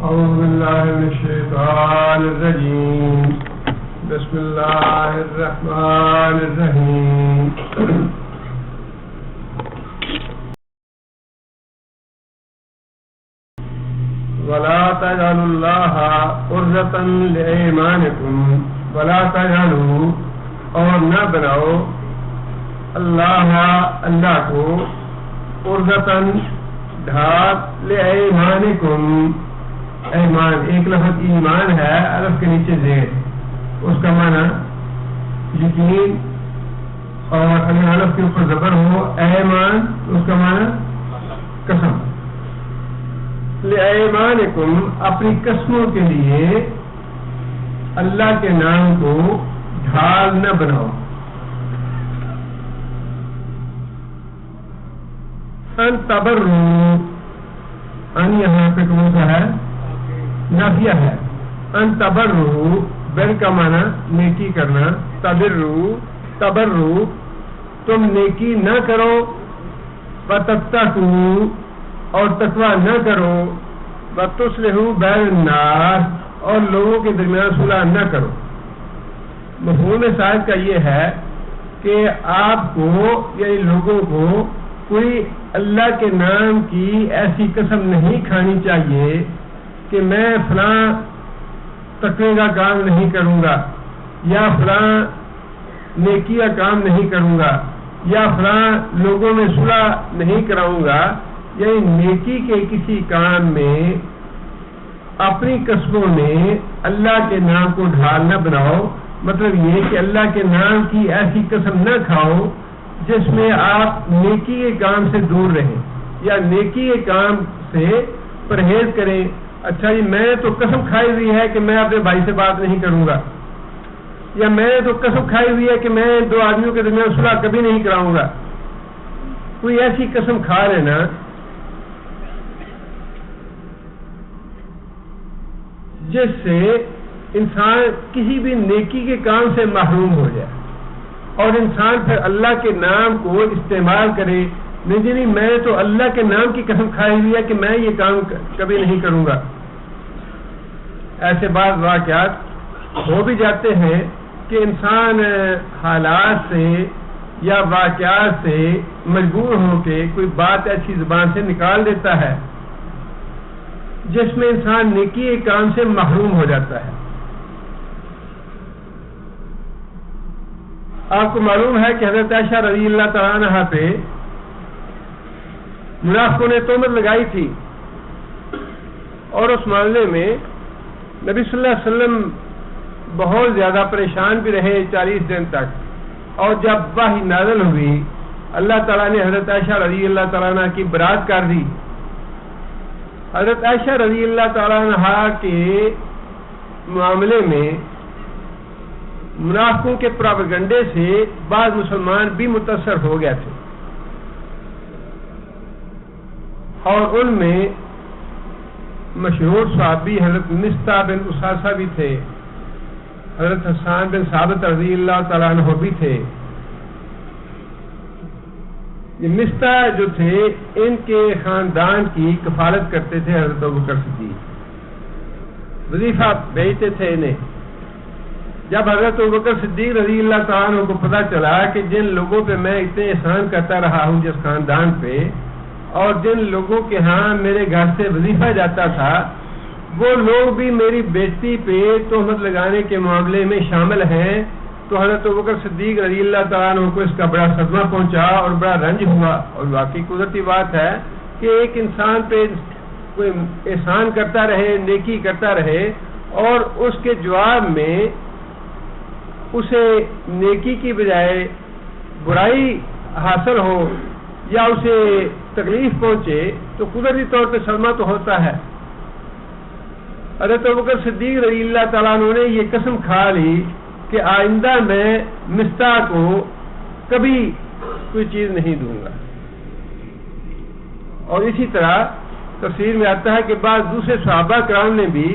أعوذ بالله من الشيطان الرجيم. بسم الله الرحمن الرحيم. ولا تجعلوا الله عرضة لأيمانكم ولا تجعلوا اور نہ بناؤ اللہ کو عرضتاً ڈھال لأیمانکم. ایمان ایک لفظ ایمان ہے، الف کے نیچے زیر، اس کا معنی یقین، اور اگر الف کے اوپر زبر ہو ایمان اس کا معنی قسم. لأیمانکم اپنی قسموں کے لیے اللہ کے نام کو ڈھال نہ بناؤ. ان تبرو، ان یہاں پہ کون سا ہے؟ نافیہ ہے. ان تبرو بر کا معنی نیکی کرنا، تبرو تم نیکی نہ کرو، وتتقوا اور تقوی نہ کرو، وتصلحوا بین الناس اور لوگوں کے درمیان صلح نہ کرو. مفہوم صاحب کا یہ ہے کہ آپ کو یعنی لوگوں کو کوئی اللہ کے نام کی ایسی قسم نہیں کھانی چاہیے کہ میں فلاں تقوی کا کام نہیں کروں گا، یا فلاں نیکی کا کام نہیں کروں گا، یا فلاں لوگوں میں صلح نہیں کراؤں گا. یعنی نیکی کے کسی کام میں اپنی قسموں میں اللہ کے نام کو ڈھال نہ بناؤ. مطلب یہ کہ اللہ کے نام کی ایسی قسم نہ کھاؤ جس میں آپ نیکی کے کام سے دور رہیں یا نیکی کے کام سے پرہیز کریں. اچھا جی میں تو قسم کھائی ہوئی ہے کہ میں اپنے بھائی سے بات نہیں کروں گا، یا میں تو قسم کھائی ہوئی ہے کہ میں دو آدمیوں کے درمیان صلح کبھی نہیں کراؤں گا. کوئی ایسی قسم کھا لینا جس سے انسان کسی بھی نیکی کے کام سے محروم ہو جائے اور انسان پھر اللہ کے نام کو استعمال کرے. نہیں میں تو اللہ کے نام کی قسم کھائی ہوئی ہے کہ میں یہ کام کبھی نہیں کروں گا. ایسے بعض واقعات ہو بھی جاتے ہیں کہ انسان حالات سے یا واقعات سے مجبور ہو کے کوئی بات ایسی زبان سے نکال دیتا ہے جس میں انسان نیکی کے کام سے محروم ہو جاتا ہے. آپ کو معلوم ہے کہ حضرت عائشہ رضی اللہ تعالیٰ عنہا پہ منافقوں نے تہمت لگائی تھی، اور اس معاملے میں نبی صلی اللہ علیہ وسلم بہت زیادہ پریشان بھی رہے 40 دن تک. اور جب وحی نازل ہوئی اللہ تعالیٰ نے حضرت عائشہ رضی اللہ تعالیٰ عنہ کی برات کر دی. حضرت عائشہ رضی اللہ تعالیٰ عنہ کے معاملے میں منافقوں کے پراپیگنڈے سے بعض مسلمان بھی متاثر ہو گئے تھے، اور ان میں مشہور صحابی حضرت مصطح بن اساسہ بھی تھے، حضرت حسان بن ثابت رضی اللہ تعالیٰ عنہ بھی تھے. یہ مصطح جو تھے ان کے خاندان کی کفالت کرتے تھے حضرت ابوبکر صدیق، وظیفہ بھیجتے تھے انہیں. جب حضرت ابوبکر صدیق رضی اللہ تعالیٰ عنہ کو پتہ چلا کہ جن لوگوں پہ میں اتنے احسان کرتا رہا ہوں جس خاندان پہ، اور جن لوگوں کے ہاں میرے گھر سے وظیفہ جاتا تھا، وہ لوگ بھی میری بیٹی پہ تہمت لگانے کے معاملے میں شامل ہیں، تو حضرت ابوبکر صدیق رضی اللہ تعالیٰ عنہ کو اس کا بڑا صدمہ پہنچا اور بڑا رنج ہوا. اور واقعی قدرتی بات ہے کہ ایک انسان پہ کوئی احسان کرتا رہے، نیکی کرتا رہے، اور اس کے جواب میں اسے نیکی کی بجائے برائی حاصل ہو یا اسے تکلیف پہنچے تو قدرتی طور پہ صدمہ تو ہوتا ہے. حضرت ابوبکر صدیق رضی اللہ تعالیٰ عنہ نے یہ قسم کھا لی کہ آئندہ میں مصطح کو کبھی کوئی چیز نہیں دوں گا. اور اسی طرح تفسیر میں آتا ہے کہ بعض دوسرے صحابہ کرام نے بھی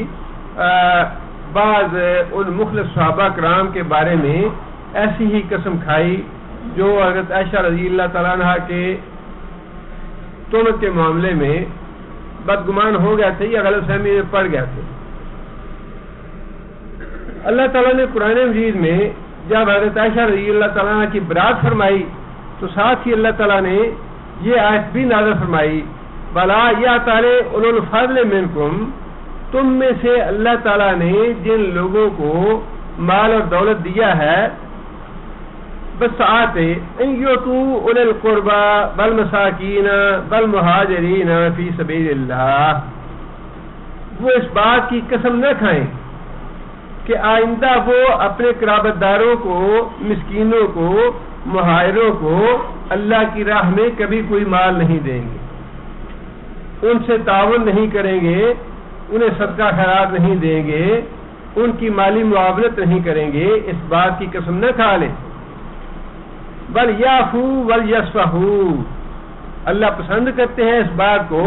بعض ان مخلص صحابہ کرام کے بارے میں ایسی ہی قسم کھائی جو حضرت عائشہ رضی اللہ تعالیٰ عنہ کے تہمت کے معاملے میں بدگمان ہو گئے تھے یا غلط فہمی میں پڑ گئے تھے. اللہ تعالیٰ نے قرآن مجید میں جب حضرت عائشہ رضی اللہ تعالیٰ عنہ کی برات فرمائی تو ساتھ ہی اللہ تعالیٰ نے یہ آیت بھی نازل فرمائی بلا یا تعالی اولو الفضل منکم، تم میں سے اللہ تعالیٰ نے جن لوگوں کو مال اور دولت دیا ہے بس آتے ان یؤتوا اولی القربى والمساکین والمہاجرین فی سبیل اللہ، وہ اس بات کی قسم نہ کھائیں کہ آئندہ وہ اپنے قرابت داروں کو، مسکینوں کو، مہاجروں کو اللہ کی راہ میں کبھی کوئی مال نہیں دیں گے، ان سے تعاون نہیں کریں گے، انہیں صدقہ خیرات نہیں دیں گے، ان کی مالی معاونت نہیں کریں گے، اس بات کی قسم نہ کھا لیں. بل یعفو ولیصفحوا، اللہ پسند کرتے ہیں اس بات کو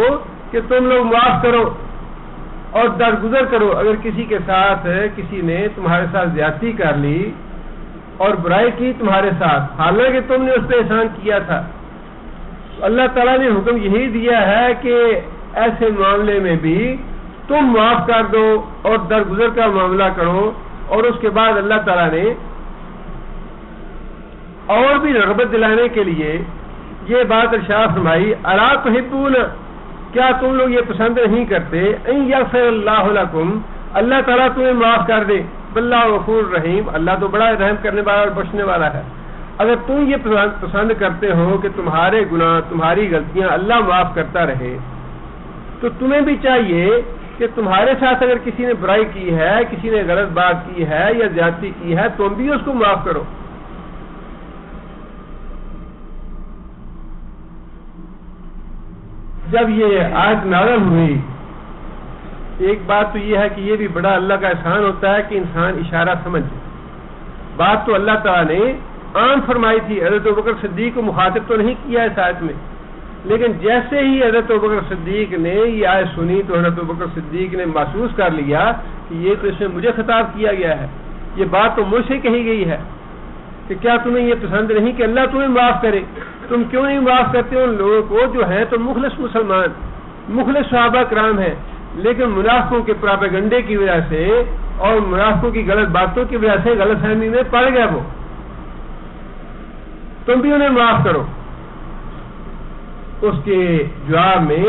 کہ تم لوگ معاف کرو اور درگزر کرو. اگر کسی کے ساتھ کسی نے تمہارے ساتھ زیادتی کر لی اور برائی کی تمہارے ساتھ، حالانکہ تم نے اس پہ احسان کیا تھا، اللہ تعالیٰ نے حکم یہی دیا ہے کہ ایسے معاملے میں بھی تم معاف کر دو اور درگزر کا معاملہ کرو. اور اس کے بعد اللہ تعالیٰ نے اور بھی رغبت دلانے کے لیے یہ بات ارشاد فرمائی الا تحبون، کیا تم لوگ یہ پسند نہیں کرتے ان یغفر اللہ لکم، اللہ تعالیٰ تمہیں معاف کر دے. واللہ غفور رحیم، اللہ تو بڑا رحم کرنے والا اور بخشنے والا ہے. اگر تم یہ پسند کرتے ہو کہ تمہارے گناہ، تمہاری غلطیاں اللہ معاف کرتا رہے، تو تمہیں بھی چاہیے کہ تمہارے ساتھ اگر کسی نے برائی کی ہے، کسی نے غلط بات کی ہے یا زیادتی کی ہے، تم بھی اس کو معاف کرو. جب یہ آیت نازل ہوئی، ایک بات تو یہ ہے کہ یہ بھی بڑا اللہ کا احسان ہوتا ہے کہ انسان اشارہ سمجھ. بات تو اللہ تعالیٰ نے عام فرمائی تھی، حضرت ابوبکر صدیق کو مخاطب تو نہیں کیا اس آیت میں، لیکن جیسے ہی حضرت ابوبکر صدیق نے یہ آیت سنی تو حضرت ابوبکر صدیق نے محسوس کر لیا کہ یہ تو اس میں مجھے خطاب کیا گیا ہے، یہ بات تو مجھ سے کہی گئی ہے کہ کیا تمہیں یہ پسند نہیں کہ اللہ تمہیں معاف کرے؟ تم کیوں نہیں معاف کرتے ان لوگوں کو جو ہیں تو مخلص مسلمان، مخلص صحابہ کرام ہیں، لیکن منافقوں کے پراپیگنڈے کی وجہ سے اور منافقوں کی غلط باتوں کی وجہ سے غلط فہمی میں پڑ گیا وہ، تم بھی انہیں معاف کرو. اس کے جواب میں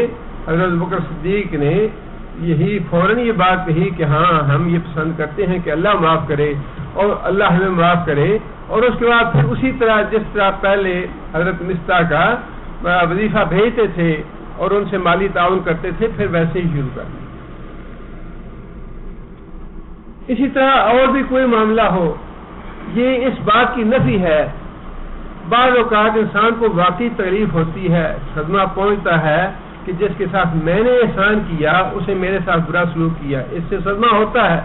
حضرت بکر صدیق نے یہی فوراً یہ بات کہی کہ ہاں ہم یہ پسند کرتے ہیں کہ اللہ معاف کرے اور اللہ ہمیں معاف کرے. اور اس کے بعد پھر اسی طرح جس طرح پہلے حضرت مصطح کا وظیفہ بھیجتے تھے اور ان سے مالی تعاون کرتے تھے، پھر ویسے ہی شروع کر دیا. اسی طرح اور بھی کوئی معاملہ ہو، یہ اس بات کی نفی ہے. بعض اوقات انسان کو واقعی تکلیف ہوتی ہے، صدمہ پہنچتا ہے کہ جس کے ساتھ میں نے احسان کیا اسے میرے ساتھ برا سلوک کیا، اس سے صدمہ ہوتا ہے.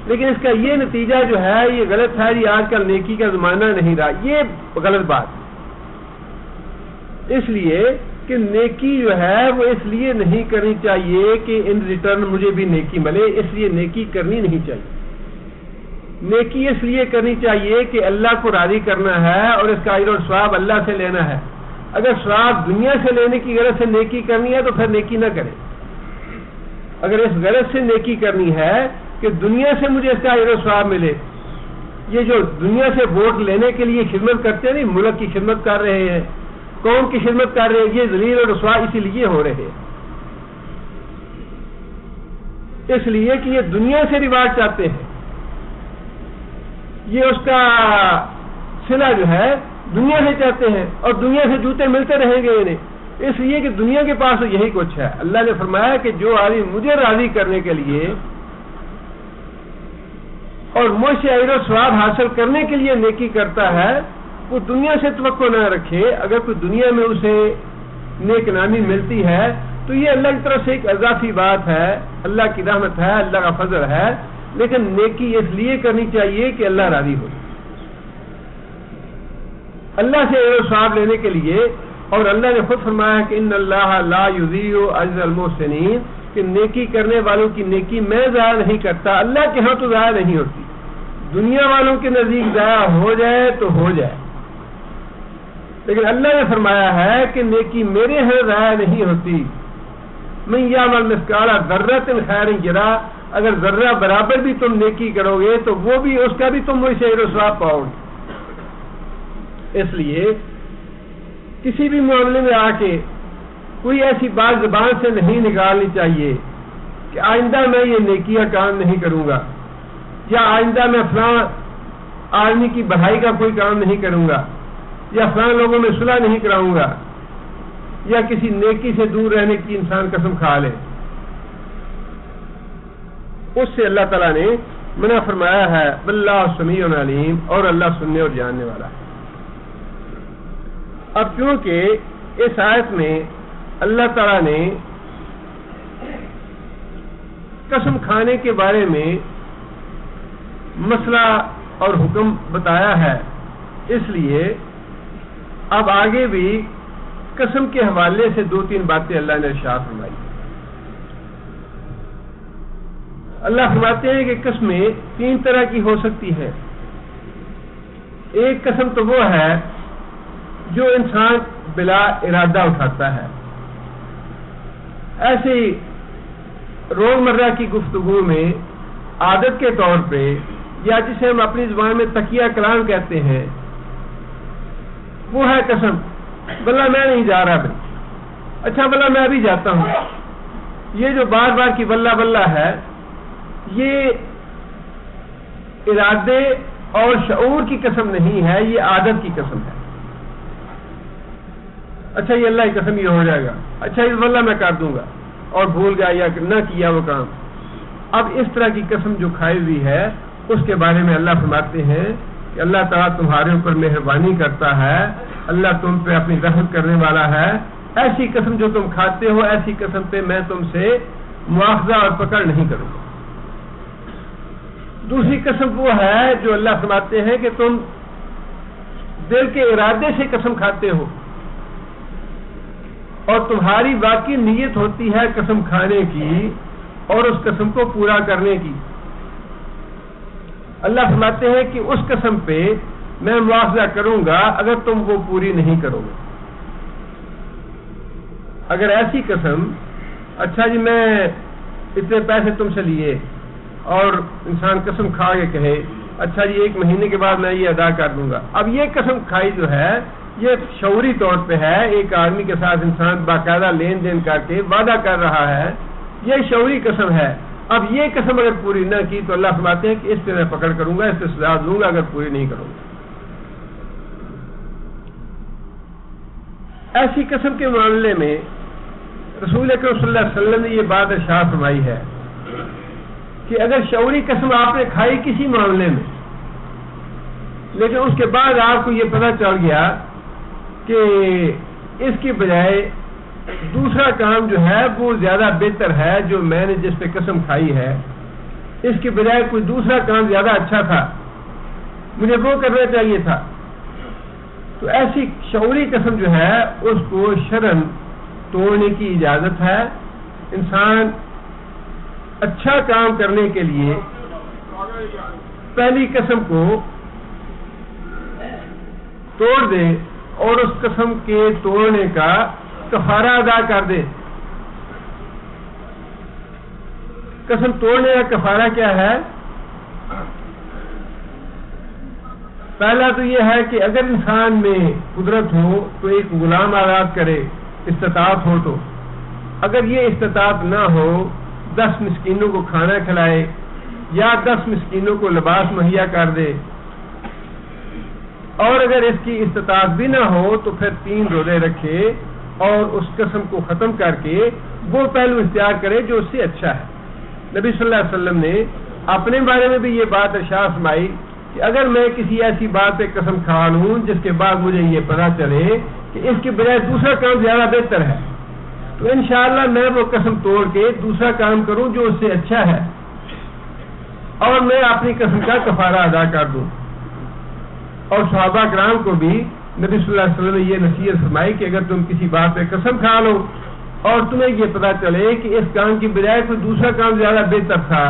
لیکن اس کا یہ نتیجہ جو ہے یہ غلط ہے. یہ آج کل نیکی کا زمانہ نہیں رہا، یہ غلط بات ہے. اس لیے کہ نیکی جو ہے وہ اس لیے نہیں کرنی چاہیے کہ ان ریٹرن مجھے بھی نیکی ملے، اس لیے نیکی کرنی نہیں چاہیے. نیکی اس لیے کرنی چاہیے کہ اللہ کو راضی کرنا ہے اور اس کا اجر و ثواب اللہ سے لینا ہے. اگر ثواب دنیا سے لینے کی غرض سے نیکی کرنی ہے تو پھر نیکی نہ کرے. اگر اس غرض سے نیکی کرنی ہے کہ دنیا سے مجھے اس کا اجر و ثواب ملے، یہ جو دنیا سے ووٹ لینے کے لیے خدمت کرتے ہیں، نہیں ملک کی خدمت کر رہے ہیں، قوم کی خدمت کر رہے ہیں، یہ ذلیل اور رسوا اسی لیے ہو رہے ہیں، اس لیے کہ یہ دنیا سے ریوارڈ چاہتے ہیں. یہ اس کا صلہ جو ہے دنیا سے چاہتے ہیں اور دنیا سے جوتے ملتے رہیں گے انہیں، اس لیے کہ دنیا کے پاس یہی کچھ ہے. اللہ نے فرمایا کہ جو آدمی مجھے راضی کرنے کے لیے اور مجھ سے اجر و ثواب حاصل کرنے کے لیے نیکی کرتا ہے وہ دنیا سے توقع نہ رکھے. اگر کوئی دنیا میں اسے نیک نامی ملتی ہے تو یہ اللہ کی طرف سے ایک اضافی بات ہے، اللہ کی رحمت ہے، اللہ کا فضل ہے. لیکن نیکی اس لیے کرنی چاہیے کہ اللہ راضی ہو، اللہ سے اجر و ثواب لینے کے لیے. اور اللہ نے خود فرمایا کہ ان اللہ لا یضیع اجر المحسنین، کہ نیکی کرنے والوں کی نیکی میں ضائع نہیں کرتا. اللہ کے ہاں تو ضائع نہیں ہوتی، دنیا والوں کے نزدیک ضائع ہو جائے تو ہو جائے، لیکن اللہ نے فرمایا ہے کہ نیکی میرے ہاں ضائع نہیں ہوتی. من یعمل مثقال ذرۃ خیر یرہ، اگر ذرہ برابر بھی تم نیکی کرو گے تو وہ بھی، اس کا بھی تم ویسے اجر و ثواب پاؤ گے۔ اس لیے کسی بھی معاملے میں آ کے کوئی ایسی بات زبان سے نہیں نکالنی چاہیے کہ آئندہ میں یہ نیکی کا کام نہیں کروں گا، یا آئندہ میں فلاں آدمی کی بڑھائی کا کوئی کام نہیں کروں گا، یا فلاں لوگوں میں صلح نہیں کراؤں گا، یا کسی نیکی سے دور رہنے کی انسان قسم کھا لے، اس سے اللہ تعالیٰ نے منع فرمایا ہے۔ واللہ سمیع علیم، اور اللہ سننے اور جاننے والا ہے۔ اب چونکہ اس آیت میں اللہ تعالیٰ نے قسم کھانے کے بارے میں مسئلہ اور حکم بتایا ہے، اس لیے اب آگے بھی قسم کے حوالے سے 2-3 باتیں اللہ نے ارشاد فرمائی۔ اللہ فرماتے ہیں کہ قسمیں 3 طرح کی ہو سکتی ہیں۔ ایک قسم تو وہ ہے جو انسان بلا ارادہ اٹھاتا ہے، ایسے ہی روزمرہ کی گفتگو میں عادت کے طور پہ، یا جسے ہم اپنی زبان میں تقیہ کلام کہتے ہیں، وہ ہے قسم، بلا میں نہیں جا رہا بھائی، اچھا بلا میں ابھی جاتا ہوں۔ یہ جو بار بار کی بلا بلا ہے، یہ ارادے اور شعور کی قسم نہیں ہے، یہ عادت کی قسم ہے۔ اچھا یہ اللہ کی قسم یہ ہو جائے گا، اچھا یہ واللہ میں کر دوں گا، اور بھول گیا یا نہ کیا وہ کام۔ اب اس طرح کی قسم جو کھائی ہوئی ہے، اس کے بارے میں اللہ فرماتے ہیں کہ اللہ تعالیٰ تمہارے اوپر مہربانی کرتا ہے، اللہ تم پہ اپنی رحمت کرنے والا ہے۔ ایسی قسم جو تم کھاتے ہو، ایسی قسم پہ میں تم سے مواخذہ اور پکڑ نہیں کروں گا۔ دوسری قسم وہ ہے جو اللہ فرماتے ہیں کہ تم دل کے ارادے سے قسم کھاتے ہو، اور تمہاری واقعی نیت ہوتی ہے قسم کھانے کی اور اس قسم کو پورا کرنے کی۔ اللہ فرماتے ہیں کہ اس قسم پہ میں مواخذہ کروں گا اگر تم وہ پوری نہیں کرو گے۔ اگر ایسی قسم، اچھا جی میں اتنے پیسے تم سے لیے، اور انسان قسم کھا کے کہے اچھا جی 1 مہینے کے بعد میں یہ ادا کر دوں گا، اب یہ قسم کھائی جو ہے یہ شعوری طور پہ ہے، ایک آدمی کے ساتھ انسان باقاعدہ لین دین کر کے وعدہ کر رہا ہے، یہ شعوری قسم ہے۔ اب یہ قسم اگر پوری نہ کی تو اللہ فرماتے ہیں کہ اس پہ میں پکڑ کروں گا، اس پہ سزا دوں گا اگر پوری نہیں کروں گا۔ ایسی قسم کے معاملے میں رسول اکرم صلی اللہ علیہ وسلم نے یہ بات ارشاد فرمائی ہے کہ اگر شعوری قسم آپ نے کھائی کسی معاملے میں، لیکن اس کے بعد آپ کو یہ پتہ چل گیا کہ اس کی بجائے دوسرا کام جو ہے وہ زیادہ بہتر ہے، جو میں نے جس پہ قسم کھائی ہے اس کی بجائے کوئی دوسرا کام زیادہ اچھا تھا، مجھے وہ کرنا چاہیے تھا، تو ایسی شعوری قسم جو ہے اس کو شرعاً توڑنے کی اجازت ہے۔ انسان اچھا کام کرنے کے لیے پہلی قسم کو توڑ دے اور اس قسم کے توڑنے کا کفارہ ادا کر دے۔ قسم توڑنے کا کفارہ کیا ہے؟ پہلا تو یہ ہے کہ اگر انسان میں قدرت ہو تو ایک غلام آزاد کرے، استطاعت ہو تو، اگر یہ استطاعت نہ ہو 10 مسکینوں کو کھانا کھلائے یا 10 مسکینوں کو لباس مہیا کر دے، اور اگر اس کی استطاعت بھی نہ ہو تو پھر 3 روزے رکھے اور اس قسم کو ختم کر کے وہ پہلو اختیار کرے جو اس سے اچھا ہے۔ نبی صلی اللہ علیہ وسلم نے اپنے بارے میں بھی یہ بات ارشاد فرمائی کہ اگر میں کسی ایسی بات پہ قسم کھا لوں جس کے بعد مجھے یہ پتہ چلے کہ اس کے بجائے دوسرا کام زیادہ بہتر ہے، تو انشاءاللہ میں وہ قسم توڑ کے دوسرا کام کروں جو اس سے اچھا ہے، اور میں اپنی قسم کا کفارہ ادا کر دوں۔ اور صحابہ کرام کو بھی نبی صلی اللہ علیہ وسلم نے یہ نصیحت فرمائی کہ اگر تم کسی بات پہ قسم کھا لو اور تمہیں یہ پتہ چلے کہ اس کام کی بجائے کوئی دوسرا کام زیادہ بہتر تھا،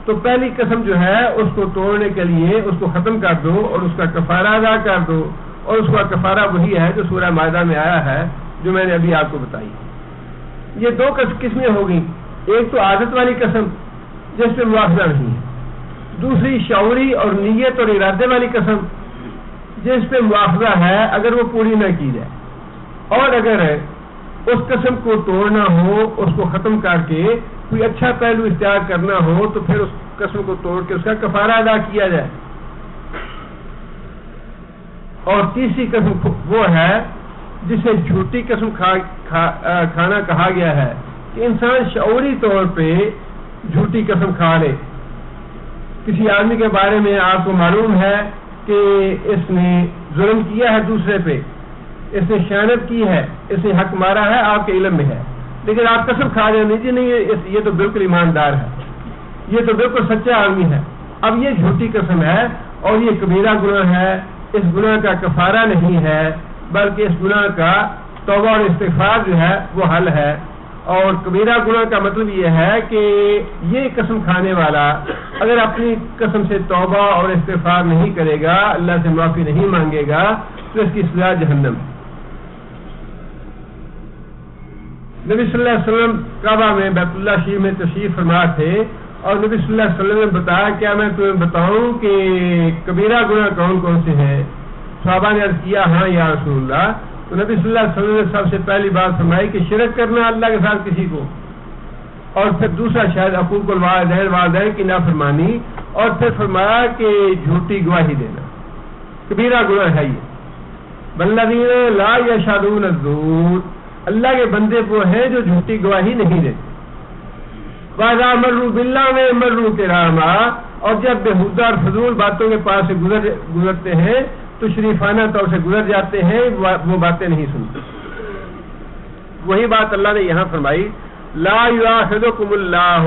تو پہلی قسم جو ہے اس کو توڑنے کے لیے اس کو ختم کر دو اور اس کا کفارہ ادا کر دو، اور اس کا کفارہ وہی ہے جو سورہ مائدہ میں آیا ہے جو میں نے ابھی آپ کو بتائی۔ یہ دو قسمیں ہوگی، ایک تو عادت والی قسم جس پہ مواخذہ نہیں ہے، دوسری شعوری اور نیت اور ارادے والی قسم جس پہ مواخذہ ہے اگر وہ پوری نہ کی جائے، اور اگر اس قسم کو توڑنا ہو، اس کو ختم کر کے کوئی اچھا پہلو اختیار کرنا ہو تو پھر اس قسم کو توڑ کے اس کا کفارہ ادا کیا جائے۔ اور تیسری قسم وہ ہے جسے جھوٹی قسم کھانا کہا گیا ہے کہ انسان شعوری طور پہ جھوٹی قسم کھا لے۔ کسی آدمی کے بارے میں آپ کو معلوم ہے کہ اس نے ظلم کیا ہے دوسرے پہ، اس نے خیانت کی ہے، اس نے حق مارا ہے، آپ کے علم میں ہے، لیکن آپ قسم کھا رہے ہیں جی نہیں یہ تو بالکل ایماندار ہے، یہ تو بالکل سچا آدمی ہے۔ اب یہ جھوٹی قسم ہے اور یہ کبیرہ گناہ ہے، اس گناہ کا کفارہ نہیں ہے بلکہ اس گناہ کا توبہ اور استغفار جو ہے وہ حل ہے۔ اور کبیرہ گناہ کا مطلب یہ ہے کہ یہ قسم کھانے والا اگر اپنی قسم سے توبہ اور استغفار نہیں کرے گا، اللہ سے معافی نہیں مانگے گا تو اس کی سزا جہنم ہے۔ نبی صلی اللہ علیہ وسلم کعبہ میں بیت اللہ شریف میں تشریف فرما تھے اور نبی صلی اللہ علیہ وسلم نے بتایا کیا میں تمہیں بتاؤں کہ کبیرہ گناہ کون کون سے ہیں؟ صحابہ نے عرض کیا ہاں یا رسول اللہ۔ تو نبی صلی اللہ علیہ وسلم نے سب سے پہلی بات فرمائی کہ شرک کرنا اللہ کے ساتھ کسی کو، اور پھر دوسرا شاید حقوق الوالدین والدین کی نافرمانی، اور پھر فرمایا کہ جھوٹی گواہی دینا کبیرہ گناہ ہے یہ۔ والذین لا یشہدون الزور، اللہ کے بندے وہ ہیں جو جھوٹی گواہی نہیں دیتے۔ وَإِذَا مَرُّوا بِاللَّغْوِ مَرُّوا كِرَامًا، اور جب بےہودہ اور فضول باتوں کے پاس سے گزرتے ہیں تو شریفانہ طور سے گزر جاتے ہیں، وہ باتیں نہیں سنتے۔ وہی بات اللہ نے یہاں فرمائی، لا یؤاخذکم اللہ،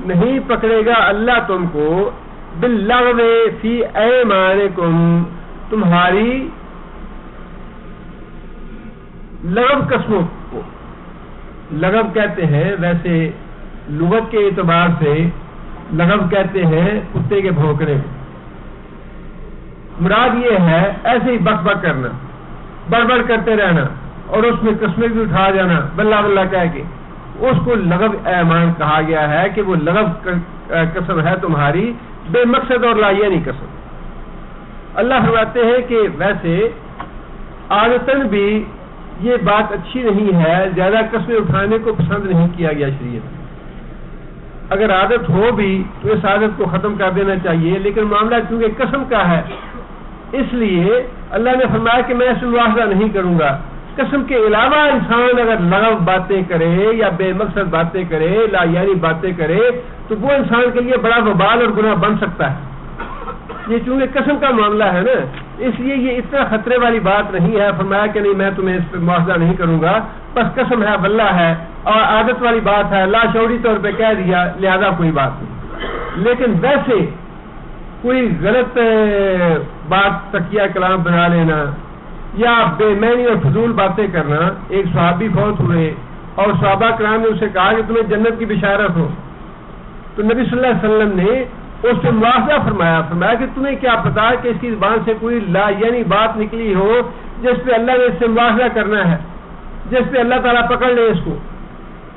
نہیں پکڑے گا اللہ تم کو، باللغو فی ایمانکم، تمہاری لغو قسموں کو۔ لغو کہتے ہیں ویسے لغت کے اعتبار سے لغو کہتے ہیں کتے کے بھونکنے کو، مراد یہ ہے ایسے ہی بک بک کرنا، بڑبڑ کرتے رہنا اور اس میں قسمیں بھی اٹھا جانا بلّہ بلّہ کہہ کے، اس کو لغو ایمان کہا گیا ہے کہ وہ لغو قسم ہے تمہاری، بے مقصد اور لا یعنی قسم۔ اللہ فرماتے ہیں کہ ویسے عادتاً بھی یہ بات اچھی نہیں ہے، زیادہ قسمیں اٹھانے کو پسند نہیں کیا گیا شریعت میں۔ اگر عادت ہو بھی تو اس عادت کو ختم کر دینا چاہیے، لیکن معاملہ کیونکہ قسم کا ہے اس لیے اللہ نے فرمایا کہ میں اس میں مواخذہ نہیں کروں گا۔ قسم کے علاوہ انسان اگر لغو باتیں کرے یا بے مقصد باتیں کرے، لا یعنی باتیں کرے، تو وہ انسان کے لیے بڑا وبال اور گناہ بن سکتا ہے۔ یہ چونکہ قسم کا معاملہ ہے نا، اس لیے یہ اتنا خطرے والی بات نہیں ہے۔ فرمایا کہ نہیں میں تمہیں اس پہ مواخذہ نہیں کروں گا، بس قسم ہے باللہ ہے اور عادت والی بات ہے، لاشعوری طور پہ کہہ دیا لہذا کوئی بات نہیں۔ لیکن ویسے کوئی غلط بات تکیہ کلام بنا لینا یا بے معنی اور فضول باتیں کرنا۔ ایک صحابی فوت ہوئے اور صحابہ کرام نے اسے کہا کہ تمہیں جنت کی بشارت ہو، تو نبی صلی اللہ علیہ وسلم نے اس سے مواخذہ فرمایا کہ تمہیں کیا پتا کہ اس کی زبان سے کوئی لا یعنی بات نکلی ہو جس پہ اللہ نے اس سے مواخذہ کرنا ہے، جس پہ اللہ تعالیٰ پکڑ لے اس کو۔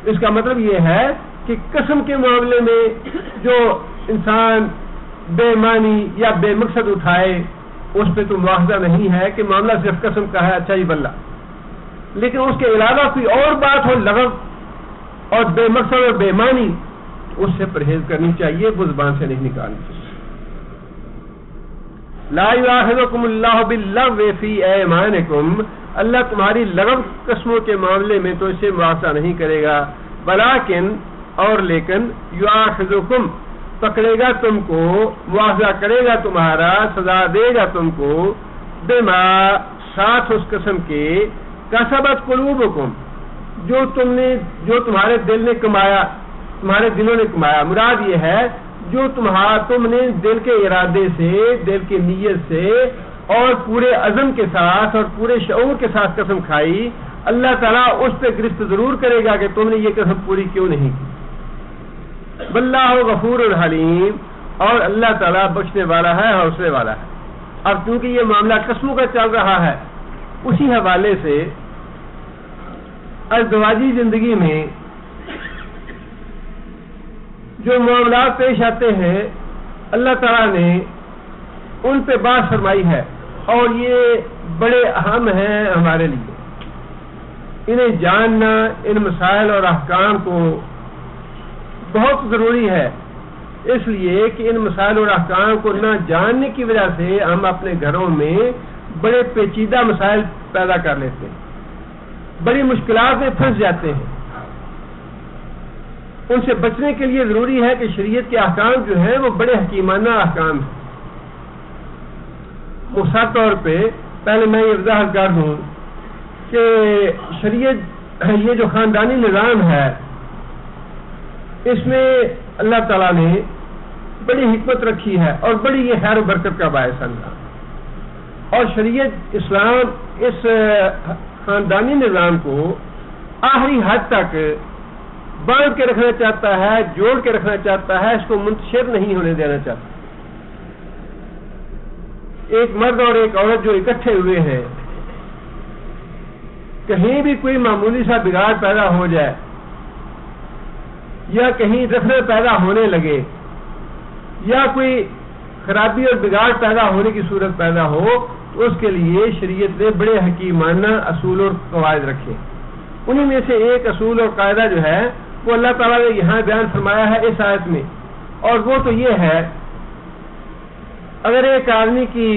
اس کا مطلب یہ ہے کہ قسم کے معاملے میں جو انسان بے معنی یا بے مقصد اٹھائے اس پہ تو مواخذہ نہیں ہے کہ معاملہ صرف قسم کا ہے، اچھا ہی بلّہ، لیکن اس کے علاوہ کوئی اور بات ہو لغو اور بے مقصد اور بے معنی، اس سے پرہیز کرنی چاہیے، وہ زبان سے نہیں نکالنی چاہیے۔ لا یؤاخذکم اللہ باللغو فی ایمانکم، اللہ تمہاری لغو قسموں کے معاملے میں تو اسے مواخذہ نہیں کرے گا، ولیکن اور لیکن یؤاخذکم پکڑے گا تم کو، مواخذہ کرے گا تمہارا، سزا دے گا تم کو، بما ساتھ اس قسم کے کسبت قلوبکم جو تمہارے دل نے کمایا، تمہارے دلوں نے کمایا۔ مراد یہ ہے جو تم نے دل کے ارادے سے، دل کی نیت سے اور پورے عزم کے ساتھ اور پورے شعور کے ساتھ قسم کھائی، اللہ تعالیٰ اس پہ گرفت ضرور کرے گا کہ تم نے یہ قسم پوری کیوں نہیں کی۔ واللہ غفور الحلیم، اور اللہ تعالیٰ بخشنے والا ہے، حوصلے والا ہے۔ اب کیونکہ یہ معاملہ قسموں کا چل رہا ہے، اسی حوالے سے ازدواجی زندگی میں جو معاملات پیش آتے ہیں اللہ تعالیٰ نے ان پہ بات فرمائی ہے اور یہ بڑے اہم ہیں ہمارے لیے. انہیں جاننا، ان مسائل اور احکام کو بہت ضروری ہے، اس لیے کہ ان مسائل اور احکام کو نہ جاننے کی وجہ سے ہم اپنے گھروں میں بڑے پیچیدہ مسائل پیدا کر لیتے ہیں، بڑی مشکلات میں پھنس جاتے ہیں. ان سے بچنے کے لیے ضروری ہے کہ شریعت کے احکام جو ہیں وہ بڑے حکیمانہ احکام ہیں. مختصر طور پہ پہلے میں یہ وضاحت کر دوں کہ شریعت یہ جو خاندانی نظام ہے اس میں اللہ تعالیٰ نے بڑی حکمت رکھی ہے اور بڑی یہ خیر و برکت کا باعث ہے. اور شریعت اسلام اس خاندانی نظام کو آخری حد تک باندھ کے رکھنا چاہتا ہے، جوڑ کے رکھنا چاہتا ہے، اس کو منتشر نہیں ہونے دینا چاہتا. ایک مرد اور ایک عورت جو اکٹھے ہوئے ہیں، کہیں بھی کوئی معمولی سا بگاڑ پیدا ہو جائے یا کہیں رفع پیدا ہونے لگے یا کوئی خرابی اور بگاڑ پیدا ہونے کی صورت پیدا ہو تو اس کے لیے شریعت نے بڑے حکیمانہ اصول اور قواعد رکھے. انہی میں سے ایک اصول اور قاعدہ جو ہے وہ اللہ تعالیٰ نے یہاں بیان فرمایا ہے اس آیت میں، اور وہ تو یہ ہے اگر ایک آدمی کی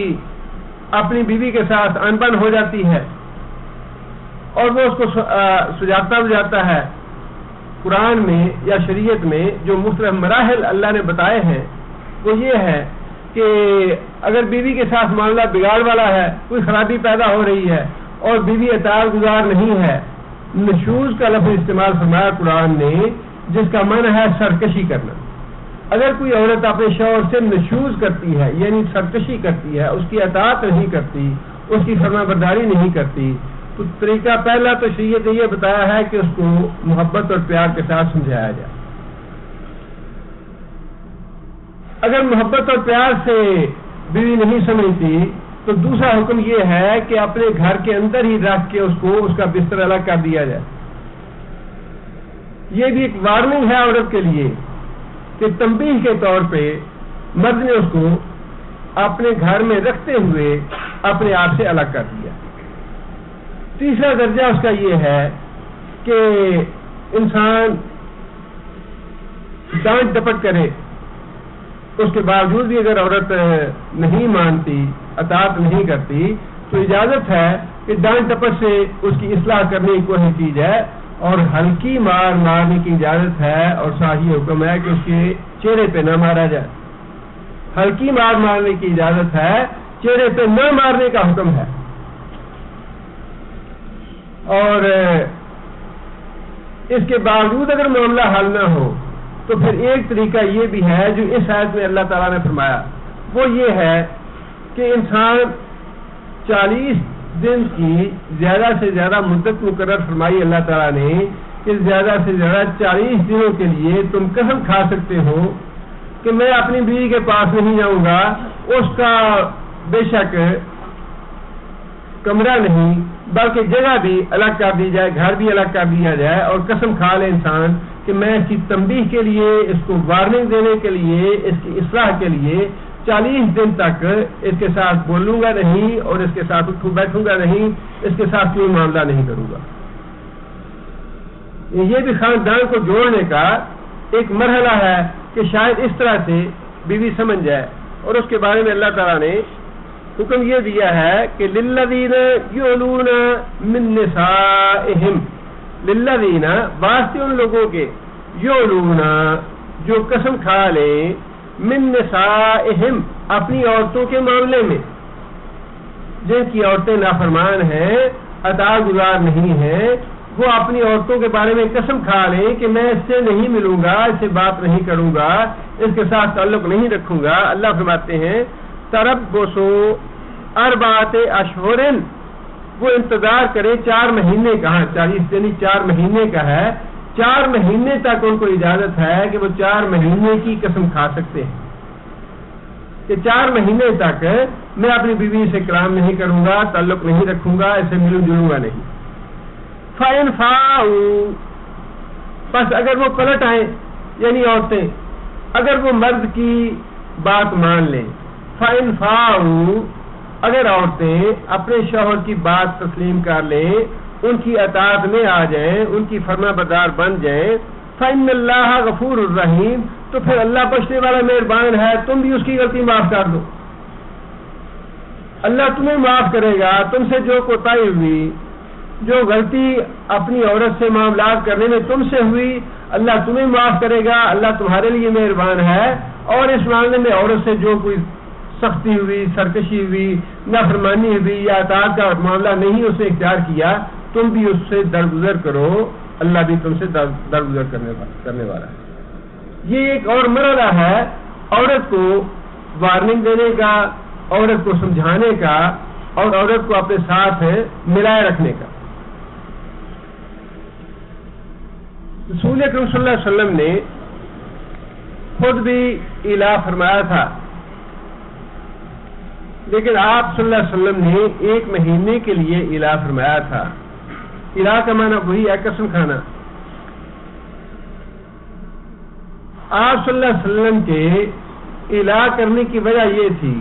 اپنی بیوی کے ساتھ انبن ہو جاتی ہے اور وہ اس کو سجاتا بجاتا ہے، قرآن میں یا شریعت میں جو مختلف مراحل اللہ نے بتائے ہیں وہ یہ ہے کہ اگر بیوی کے ساتھ معاملہ بگاڑ والا ہے، کوئی خرابی پیدا ہو رہی ہے اور بیوی اطاعت گزار نہیں ہے، نشوز کا لفظ استعمال فرمایا قرآن نے جس کا معنی ہے سرکشی کرنا. اگر کوئی عورت اپنے شوہر سے نشوز کرتی ہے یعنی سرکشی کرتی ہے، اس کی اطاعت نہیں کرتی، اس کی فرما برداری نہیں کرتی، تو طریقہ پہلا تو شریعت نے یہ بتایا ہے کہ اس کو محبت اور پیار کے ساتھ سمجھایا جائے. اگر محبت اور پیار سے بیوی نہیں سمجھتی تو دوسرا حکم یہ ہے کہ اپنے گھر کے اندر ہی رکھ کے اس کو اس کا بستر الگ کر دیا جائے. یہ بھی ایک وارننگ ہے عورت کے لیے کہ تنبیہ کے طور پہ مرد نے اس کو اپنے گھر میں رکھتے ہوئے اپنے آپ سے الگ کر دیا. تیسرا درجہ اس کا یہ ہے کہ انسان ڈانٹ ڈپٹ کرے، اس کے باوجود بھی اگر عورت نہیں مانتی، اطاعت نہیں کرتی تو اجازت ہے کہ ڈانٹ ڈپٹ سے اس کی اصلاح کرنے کی کوشش کی جائے، اور ہلکی مار مارنے کی اجازت ہے، اور صحیح حکم ہے کہ اس کے چہرے پہ نہ مارا جائے. ہلکی مار مارنے کی اجازت ہے، چہرے پہ نہ مارنے کا حکم ہے. اور اس کے باوجود اگر معاملہ حل نہ ہو تو پھر ایک طریقہ یہ بھی ہے جو اس آیت میں اللہ تعالیٰ نے فرمایا، وہ یہ ہے کہ انسان 40 دن کی زیادہ سے زیادہ مدت مقرر فرمائی اللہ تعالیٰ نے کہ زیادہ سے زیادہ 40 دنوں کے لیے تم قسم کھا سکتے ہو کہ میں اپنی بیوی کے پاس نہیں جاؤں گا. اس کا بے شک کمرہ نہیں بلکہ جگہ بھی الگ کر دی جائے، گھر بھی الگ کر دیا جائے، اور قسم کھا لے انسان کہ میں اس کی تنبیہ کے لیے، اس کو وارننگ دینے کے لیے، اس کی اصلاح کے لیے 40 دن تک اس کے ساتھ بولوں گا نہیں اور اس کے ساتھ اٹھوں بیٹھوں گا نہیں، اس کے ساتھ کوئی معاملہ نہیں کروں گا. یہ بھی خاندان کو جوڑنے کا ایک مرحلہ ہے کہ شاید اس طرح سے بیوی سمجھ جائے. اور اس کے بارے میں اللہ تعالیٰ نے حکم یہ دیا ہے کہ للذین یؤلون من نسائہم، للذین واسطے ان لوگوں کے، یؤلون جو قسم کھا لیں، من نسائہم اپنی عورتوں کے معاملے میں، جن کی عورتیں نافرمان ہیں، اطاعت گزار نہیں ہیں، وہ اپنی عورتوں کے بارے میں قسم کھا لیں کہ میں اس سے نہیں ملوں گا، اس سے بات نہیں کروں گا، اس کے ساتھ تعلق نہیں رکھوں گا. اللہ فرماتے ہیں تربصوا اربعۃ اشہر، وہ انتظار کرے 4 مہینے کا. 40 یعنی 4 مہینے کا ہے. 4 مہینے تک ان کو اجازت ہے کہ وہ 4 مہینے کی قسم کھا سکتے ہیں کہ 4 مہینے تک میں اپنی بیوی سے کلام نہیں کروں گا، تعلق نہیں رکھوں گا، اسے ملوں جلوں گا نہیں. فَإِنْ فَاءُوا، بس اگر وہ پلٹ آئیں، یعنی عورتیں اگر وہ مرد کی بات مان لیں، فَإِنْ فَاءُوا، اگر عورتیں اپنے شوہر کی بات تسلیم کر لیں، ان کی اطاعت میں آ جائیں، ان کی فرما بردار بن جائیں، فَإِنَّ اللَّهَ غَفُورٌ رَحِيمٌ، تو پھر اللہ بخشنے والا مہربان ہے، تم بھی اس کی غلطی معاف کر دو، اللہ تمہیں معاف کرے گا۔ تم سے جو کوتاہی ہوئی، جو غلطی اپنی عورت سے معاملات کرنے میں تم سے ہوئی، اللہ تمہیں معاف کرے گا، اللہ تمہارے لیے مہربان ہے۔ اور اس معاملے میں عورت سے جو کوئی سختی ہوئی، سرکشی ہوئی، نافرمانی ہوئی یا اطاعت کا معاملہ نہیں اسے اختیار کیا، تم بھی اس سے درگزر کرو، اللہ بھی تم سے درگزر کرنے والا ہے۔ یہ ایک اور مرحلہ ہے عورت کو وارننگ دینے کا، عورت کو سمجھانے کا، اور عورت کو اپنے ساتھ ملائے رکھنے کا۔ رسول اکرم صلی اللہ علیہ وسلم نے خود بھی الا فرمایا تھا، لیکن آپ صلی اللہ علیہ وسلم نے 1 مہینے کے لیے الا فرمایا تھا۔ الا کا معنی وہی ہے قسم کھانا۔ آپ صلی اللہ علیہ وسلم کے الا کرنے کی وجہ یہ تھی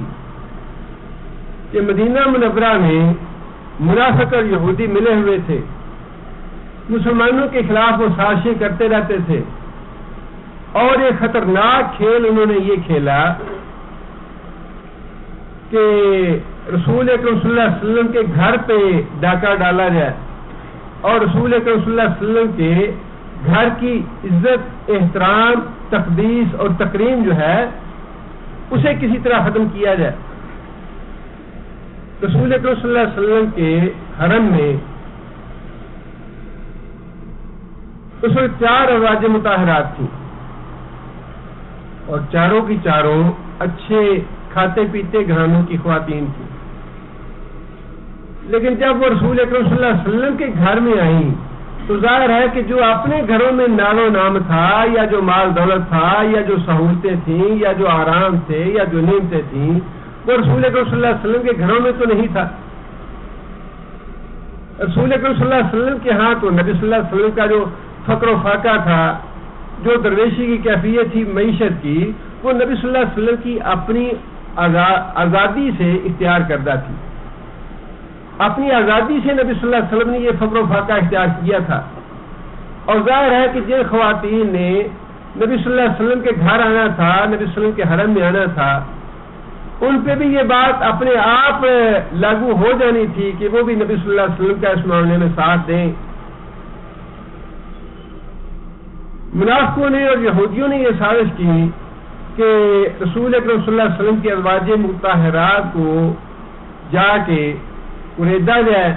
کہ مدینہ منورہ میں منافق اور یہودی ملے ہوئے تھے، مسلمانوں کے خلاف وہ سازشیں کرتے رہتے تھے، اور ایک خطرناک کھیل انہوں نے یہ کھیلا کہ رسول اکرم صلی اللہ علیہ وسلم کے گھر پہ ڈاکہ ڈالا جائے، اور رسول اکرم صلی اللہ علیہ وسلم کے گھر کی عزت، احترام، تقدیس اور تکریم جو ہے اسے کسی طرح ختم کیا جائے۔ رسول اکرم صلی اللہ علیہ وسلم کے حرم میں اس وقت 4 ازواج مطہرات تھیں، اور چاروں کی چاروں اچھے کھاتے پیتے گھرانوں کی خواتین تھیں، لیکن جب وہ رسول اکرم صلی اللہ علیہ وسلم کے گھر میں آئیں تو ظاہر ہے کہ جو اپنے گھروں میں نام و نام تھا، یا جو مال دولت تھا، یا جو سہولتیں تھیں، یا جو آرام تھے، یا جو نعمتیں تھیں، وہ رسول اکرم صلی اللہ علیہ وسلم کے گھروں میں تو نہیں تھا۔ رسول اکرم صلی اللہ علیہ وسلم کے ہاں تو نبی صلی اللہ علیہ وسلم کا جو فقر و فاقہ تھا، جو درویشی کی کیفیت تھی معیشت کی، وہ نبی صلی اللہ علیہ وسلم کی اپنی آزادی سے اختیار کردہ تھی۔ اپنی آزادی سے نبی صلی اللہ علیہ وسلم نے یہ فقر و فاقہ اختیار کیا تھا، اور ظاہر ہے کہ جن خواتین نے نبی صلی اللہ علیہ وسلم کے گھر آنا تھا، نبی صلی اللہ علیہ وسلم کے حرم میں آنا تھا، ان پہ بھی یہ بات اپنے آپ لاگو ہو جانی تھی کہ وہ بھی نبی صلی اللہ علیہ وسلم کا اس معاملے میں ساتھ دیں۔ منافقوں نے اور یہودیوں نے یہ سازش کی کہ رسول اکرم صلی اللہ علیہ وسلم کی ازواج مطہرات کو جا کے اریدا جائے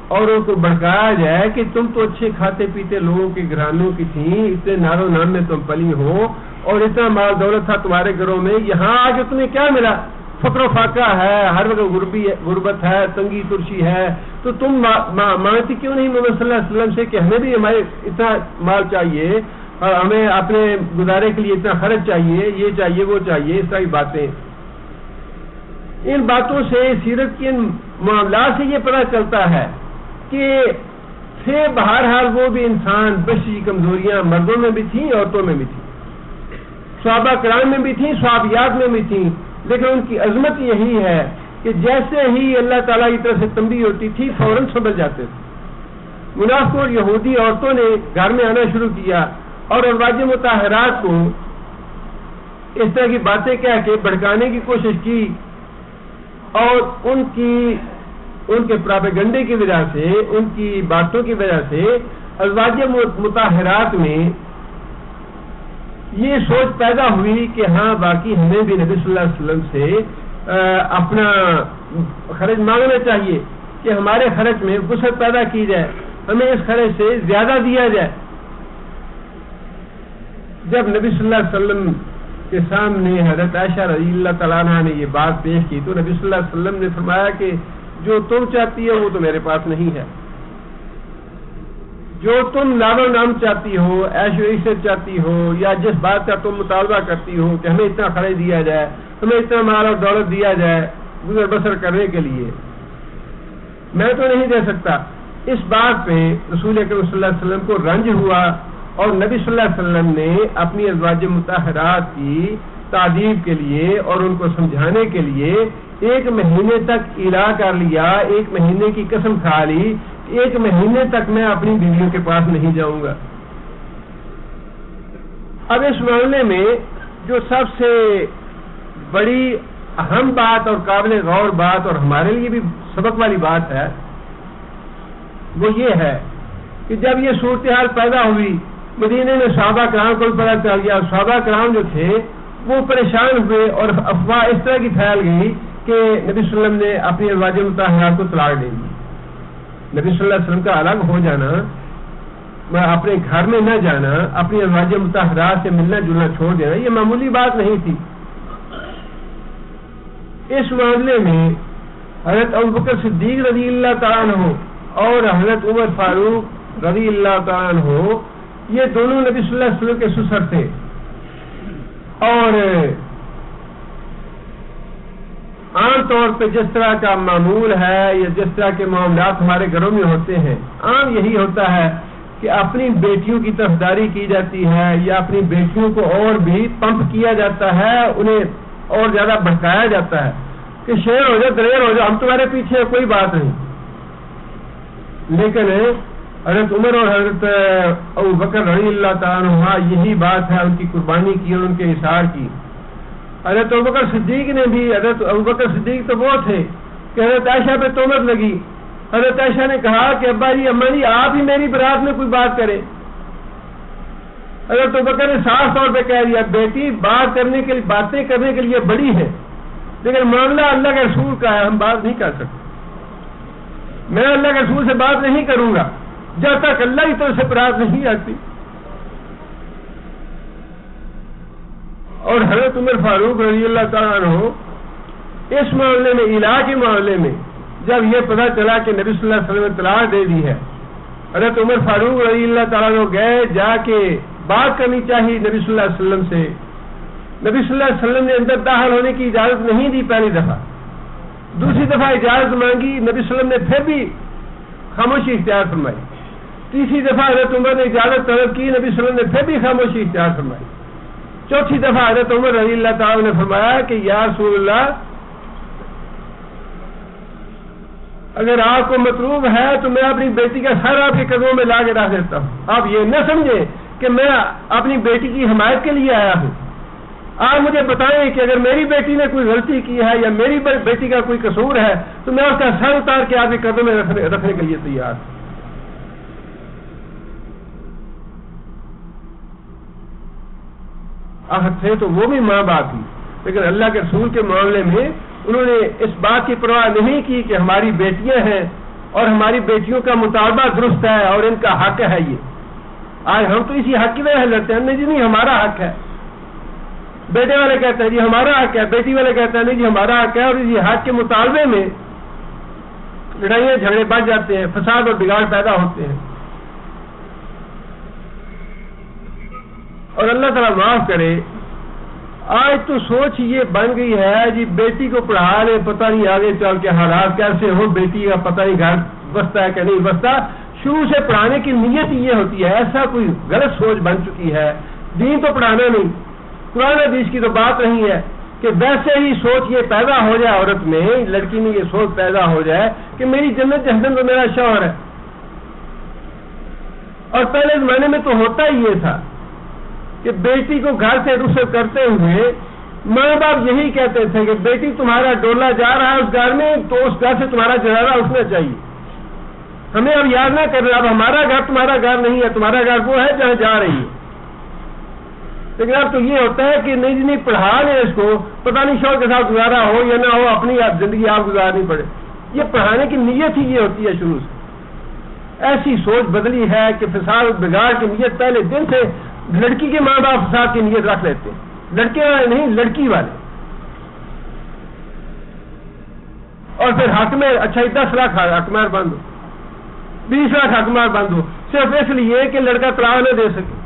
اور ان کو بھڑکایا جائے کہ تم تو اچھے کھاتے پیتے لوگوں کے گھرانوں کی تھیں، اتنے نار و نام میں تم پلی ہو، اور اتنا مال دولت تھا تمہارے گھروں میں، یہاں آ کے تمہیں کیا ملا؟ فقر و فاقہ ہے، ہر وقت غربت ہے، تنگی ترشی ہے، تو تم مانگتی کیوں نہیں محمد صلی اللہ علیہ وسلم سے کہ ہمیں بھی ہمارے اتنا مال چاہیے، اور ہمیں اپنے گزارے کے لیے اتنا خرچ چاہیے، یہ چاہیے وہ چاہیے، اس طرح کی باتیں۔ ان باتوں سے، سیرت کے ان معاملات سے یہ پتہ چلتا ہے کہ تھے بہرحال وہ بھی انسان، بشری کمزوریاں مردوں میں بھی تھیں، عورتوں میں بھی تھیں، صحابہ کرام میں بھی تھیں، صحابیات میں بھی تھیں، لیکن ان کی عظمت یہی ہے کہ جیسے ہی اللہ تعالیٰ کی طرف سے تنبیہ ہوتی تھی فوراً سمجھ جاتے تھے۔ منافق اور یہودی عورتوں نے گھر میں آنا شروع کیا اور ازواج مطہرات کو اس طرح کی باتیں کہہ کے بھڑکانے کی کوشش کی، اور ان کے پراپیگنڈے کی وجہ سے، ان کی باتوں کی وجہ سے ازواج مطہرات میں یہ سوچ پیدا ہوئی کہ ہاں باقی ہمیں بھی نبی صلی اللہ علیہ وسلم سے اپنا خرچ مانگنا چاہیے کہ ہمارے خرچ میں وسعت پیدا کی جائے، ہمیں اس خرچ سے زیادہ دیا جائے۔ جب نبی صلی اللہ علیہ وسلم کے سامنے حضرت عائشہ رضی اللہ تعالیٰ عنہ نے یہ بات پیش کی تو نبی صلی اللہ علیہ وسلم نے فرمایا کہ جو تم چاہتی ہو وہ تو میرے پاس نہیں ہے، جو تم نام و نام چاہتی ہو، عیش و عشرت چاہتی ہو، یا جس بات کا تم مطالبہ کرتی ہو کہ ہمیں اتنا خرچ دیا جائے، ہمیں اتنا مال اور دولت دیا جائے گزر بسر کرنے کے لیے، میں تو نہیں دے سکتا، اس بات پہ رسول اکرم صلی اللہ علیہ وسلم کو رنج ہوا اور نبی صلی اللہ علیہ وسلم نے اپنی ازواج مطہرات کی تعذیب کے لیے اور ان کو سمجھانے کے لیے 1 مہینے تک ایلا کر لیا، 1 مہینے کی قسم کھا لی کہ 1 مہینے تک میں اپنی بیویوں کے پاس نہیں جاؤں گا۔ اب اس معاملے میں جو سب سے بڑی اہم بات اور قابل غور بات اور ہمارے لیے بھی سبق والی بات ہے وہ یہ ہے کہ جب یہ صورتحال پیدا ہوئی، مدینے میں صحابہ کرام کو پتہ چل گیا، صحابہ کرام جو تھے وہ پریشان ہوئے اور افواہ اس طرح کی پھیل گئی کہ نبی صلی اللہ علیہ وسلم نے اپنی ازواج مطہرات کو طلاق دے دی۔ نبی صلی اللہ علیہ وسلم کا الگ ہو جانا، اپنے گھر میں نہ جانا، اپنی ازواج مطہرات سے ملنا جلنا چھوڑ دینا، یہ معمولی بات نہیں تھی۔ اس معاملے میں حضرت ابوبکر صدیق رضی اللہ تعالیٰ عنہ اور حضرت عمر فاروق رضی اللہ تعالیٰ عنہ یہ دونوں نبی صلی اللہ علیہ وسلم کے سسر تھے، اور عام طور پہ جس طرح کا معمول ہے یا جس طرح کے معاملات ہمارے گھروں میں ہوتے ہیں، عام یہی ہوتا ہے کہ اپنی بیٹیوں کی طرفداری کی جاتی ہے یا اپنی بیٹیوں کو اور بھی پمپ کیا جاتا ہے، انہیں اور زیادہ بھڑکایا جاتا ہے کہ شیر ہو جاؤ، دلیر ہو جاؤ، ہم تمہارے پیچھے ہیں، کوئی بات نہیں۔ لیکن حضرت عمر اور حضرت ابوبکر رضی اللہ تعالیٰ عنہ یہی بات ہے ان کی قربانی کی اور ان کے اثار کی۔ حضرت ابوبکر صدیق نے بھی، حضرت ابوبکر صدیق تو وہ تھے کہ حضرت عائشہ پہ تہمت لگی، حضرت عائشہ نے کہا کہ ابا جی اماں جی آپ ہی میری برات میں کوئی بات کریں۔ حضرت ابوبکر نے صاف طور پہ کہہ دیا بیٹی بات کرنے کے لیے، باتیں کرنے کے لیے بڑی ہے، لیکن معاملہ اللہ کے رسول کا ہے، ہم بات نہیں کر سکتے، میں اللہ کے رسول سے بات نہیں کروں گا جب تک اللہ کی طرف سے برات نہیں آتی۔ اور حضرت عمر فاروق رضی اللہ تعالیٰ عنہ اس معاملے میں، علاج کے معاملے میں جب یہ پتہ چلا کہ نبی صلی اللہ علیہ وسلم نے طلاق دے دی ہے، حضرت عمر فاروق رضی اللہ تعالیٰ عنہ گئے، جا کے بات کرنی چاہیے نبی صلی اللہ علیہ وسلم سے۔ نبی صلی اللہ علیہ وسلم نے اندر داخل ہونے کی اجازت نہیں دی پہلی دفعہ، دوسری دفعہ اجازت مانگی، نبی صلی اللہ علیہ وسلم نے پھر بھی خاموشی اختیار فرمائی، تیسری دفعہ حضرت عمر نے اجازت طلب کی، نبی صلی اللہ علیہ وسلم نے پھر بھی خاموشی اختیار فرمائی، چوتھی دفعہ حضرت عمر رضی اللہ تعالیٰ نے فرمایا کہ یا رسول اللہ اگر آپ کو مطلوب ہے تو میں اپنی بیٹی کا سر آپ کے قدموں میں لا کے رکھ دیتا ہوں، آپ یہ نہ سمجھیں کہ میں اپنی بیٹی کی حمایت کے لیے آیا ہوں، آپ مجھے بتائیں کہ اگر میری بیٹی نے کوئی غلطی کی ہے یا میری بیٹی کا کوئی قصور ہے تو میں اس کا سر اتار کے آپ کے قدموں میں رکھنے کے لیے تیار ہوں۔ تھے تو وہ بھی ماں باپ ہی، لیکن اللہ کے رسول کے معاملے میں انہوں نے اس بات کی پرواہ نہیں کی کہ ہماری بیٹیاں ہیں اور ہماری بیٹیوں کا مطالبہ درست ہے اور ان کا حق ہے۔ یہ آج ہم تو اسی حق کی وجہ لڑتے ہیں، نہیں جی نہیں ہمارا حق ہے، بیٹے والے کہتے ہیں جی ہمارا حق ہے، بیٹی والے کہتے ہیں نہیں جی ہمارا حق ہے، اور اسی حق کے مطالبے میں لڑائیاں جھگڑے بڑھ جاتے ہیں، فساد اور بگاڑ پیدا ہوتے ہیں۔ اور اللہ تعالیٰ معاف کرے، آج تو سوچ یہ بن گئی ہے جی بیٹی کو پڑھا لے، پتہ نہیں آگے چل کے حالات کیسے ہو، بیٹی کا پتہ نہیں گھر بستا ہے کہ نہیں بستا، شروع سے پڑھانے کی نیت یہ ہوتی ہے، ایسا کوئی غلط سوچ بن چکی ہے، دین تو پڑھانا نہیں، قرآن حدیث کی تو بات نہیں ہے کہ ویسے ہی سوچ یہ پیدا ہو جائے عورت میں، لڑکی میں یہ سوچ پیدا ہو جائے کہ میری جنت جہنم تو میرا شوہر ہے۔ اور پہلے زمانے میں تو ہوتا ہی یہ تھا کہ بیٹی کو گھر سے رخصت کرتے ہوئے ماں باپ یہی کہتے تھے کہ بیٹی تمہارا ڈولا جا رہا ہے اس گھر میں تو اس گھر سے تمہارا جنازہ اٹھنا چاہیے، ہمیں اب یاد نہ کرنا، اب ہمارا گھر تمہارا گھر نہیں ہے، تمہارا گھر وہ ہے جہاں جا رہی ہے۔ لیکن اب تو یہ ہوتا ہے کہ نہیں نہیں پڑھا لیں اس کو، پتہ نہیں شوہر کے ساتھ گزارا ہو یا نہ ہو، اپنی زندگی آپ گزارنی پڑے، یہ پڑھانے کی نیت ہی یہ ہوتی ہے شروع سے۔ ایسی سوچ بدلی ہے کہ فساد بگاڑ کی نیت پہلے دن سے لڑکی کے ماں باپ فساد کی نیت رکھ لیتے ہیں، لڑکے والے نہیں لڑکی والے، اور پھر حق میں اچھا 10 لاکھ حکمار بند ہو، 20 لاکھ حکمار بند ہو، صرف اس لیے کہ لڑکا طلاق نہ دے سکے۔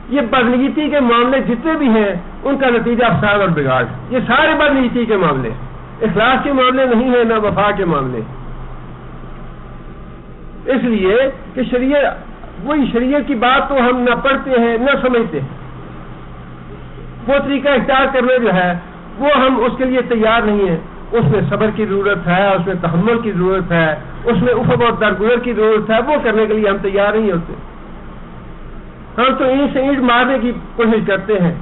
یہ بدنیتی کے معاملے جتنے بھی ہیں ان کا نتیجہ فساد اور بگاڑ، یہ سارے بدنیتی کے معاملے، اخلاص کے معاملے نہیں ہیں، نہ وفا کے معاملے۔ اس لیے کہ شریعت وہی شریعت کی بات تو ہم نہ پڑھتے ہیں نہ سمجھتے ہیں، وہ طریقہ اختیار کرنے جو ہے وہ ہم اس کے لیے تیار نہیں ہیں. اس میں صبر کی ضرورت ہے، اس میں تحمل کی ضرورت ہے، اس میں افق اور درگزر کی ضرورت ہے. وہ کرنے کے لیے ہم تیار نہیں ہوتے. ہم تو اینٹ سے اینٹ مارنے کی کوشش کرتے ہیں،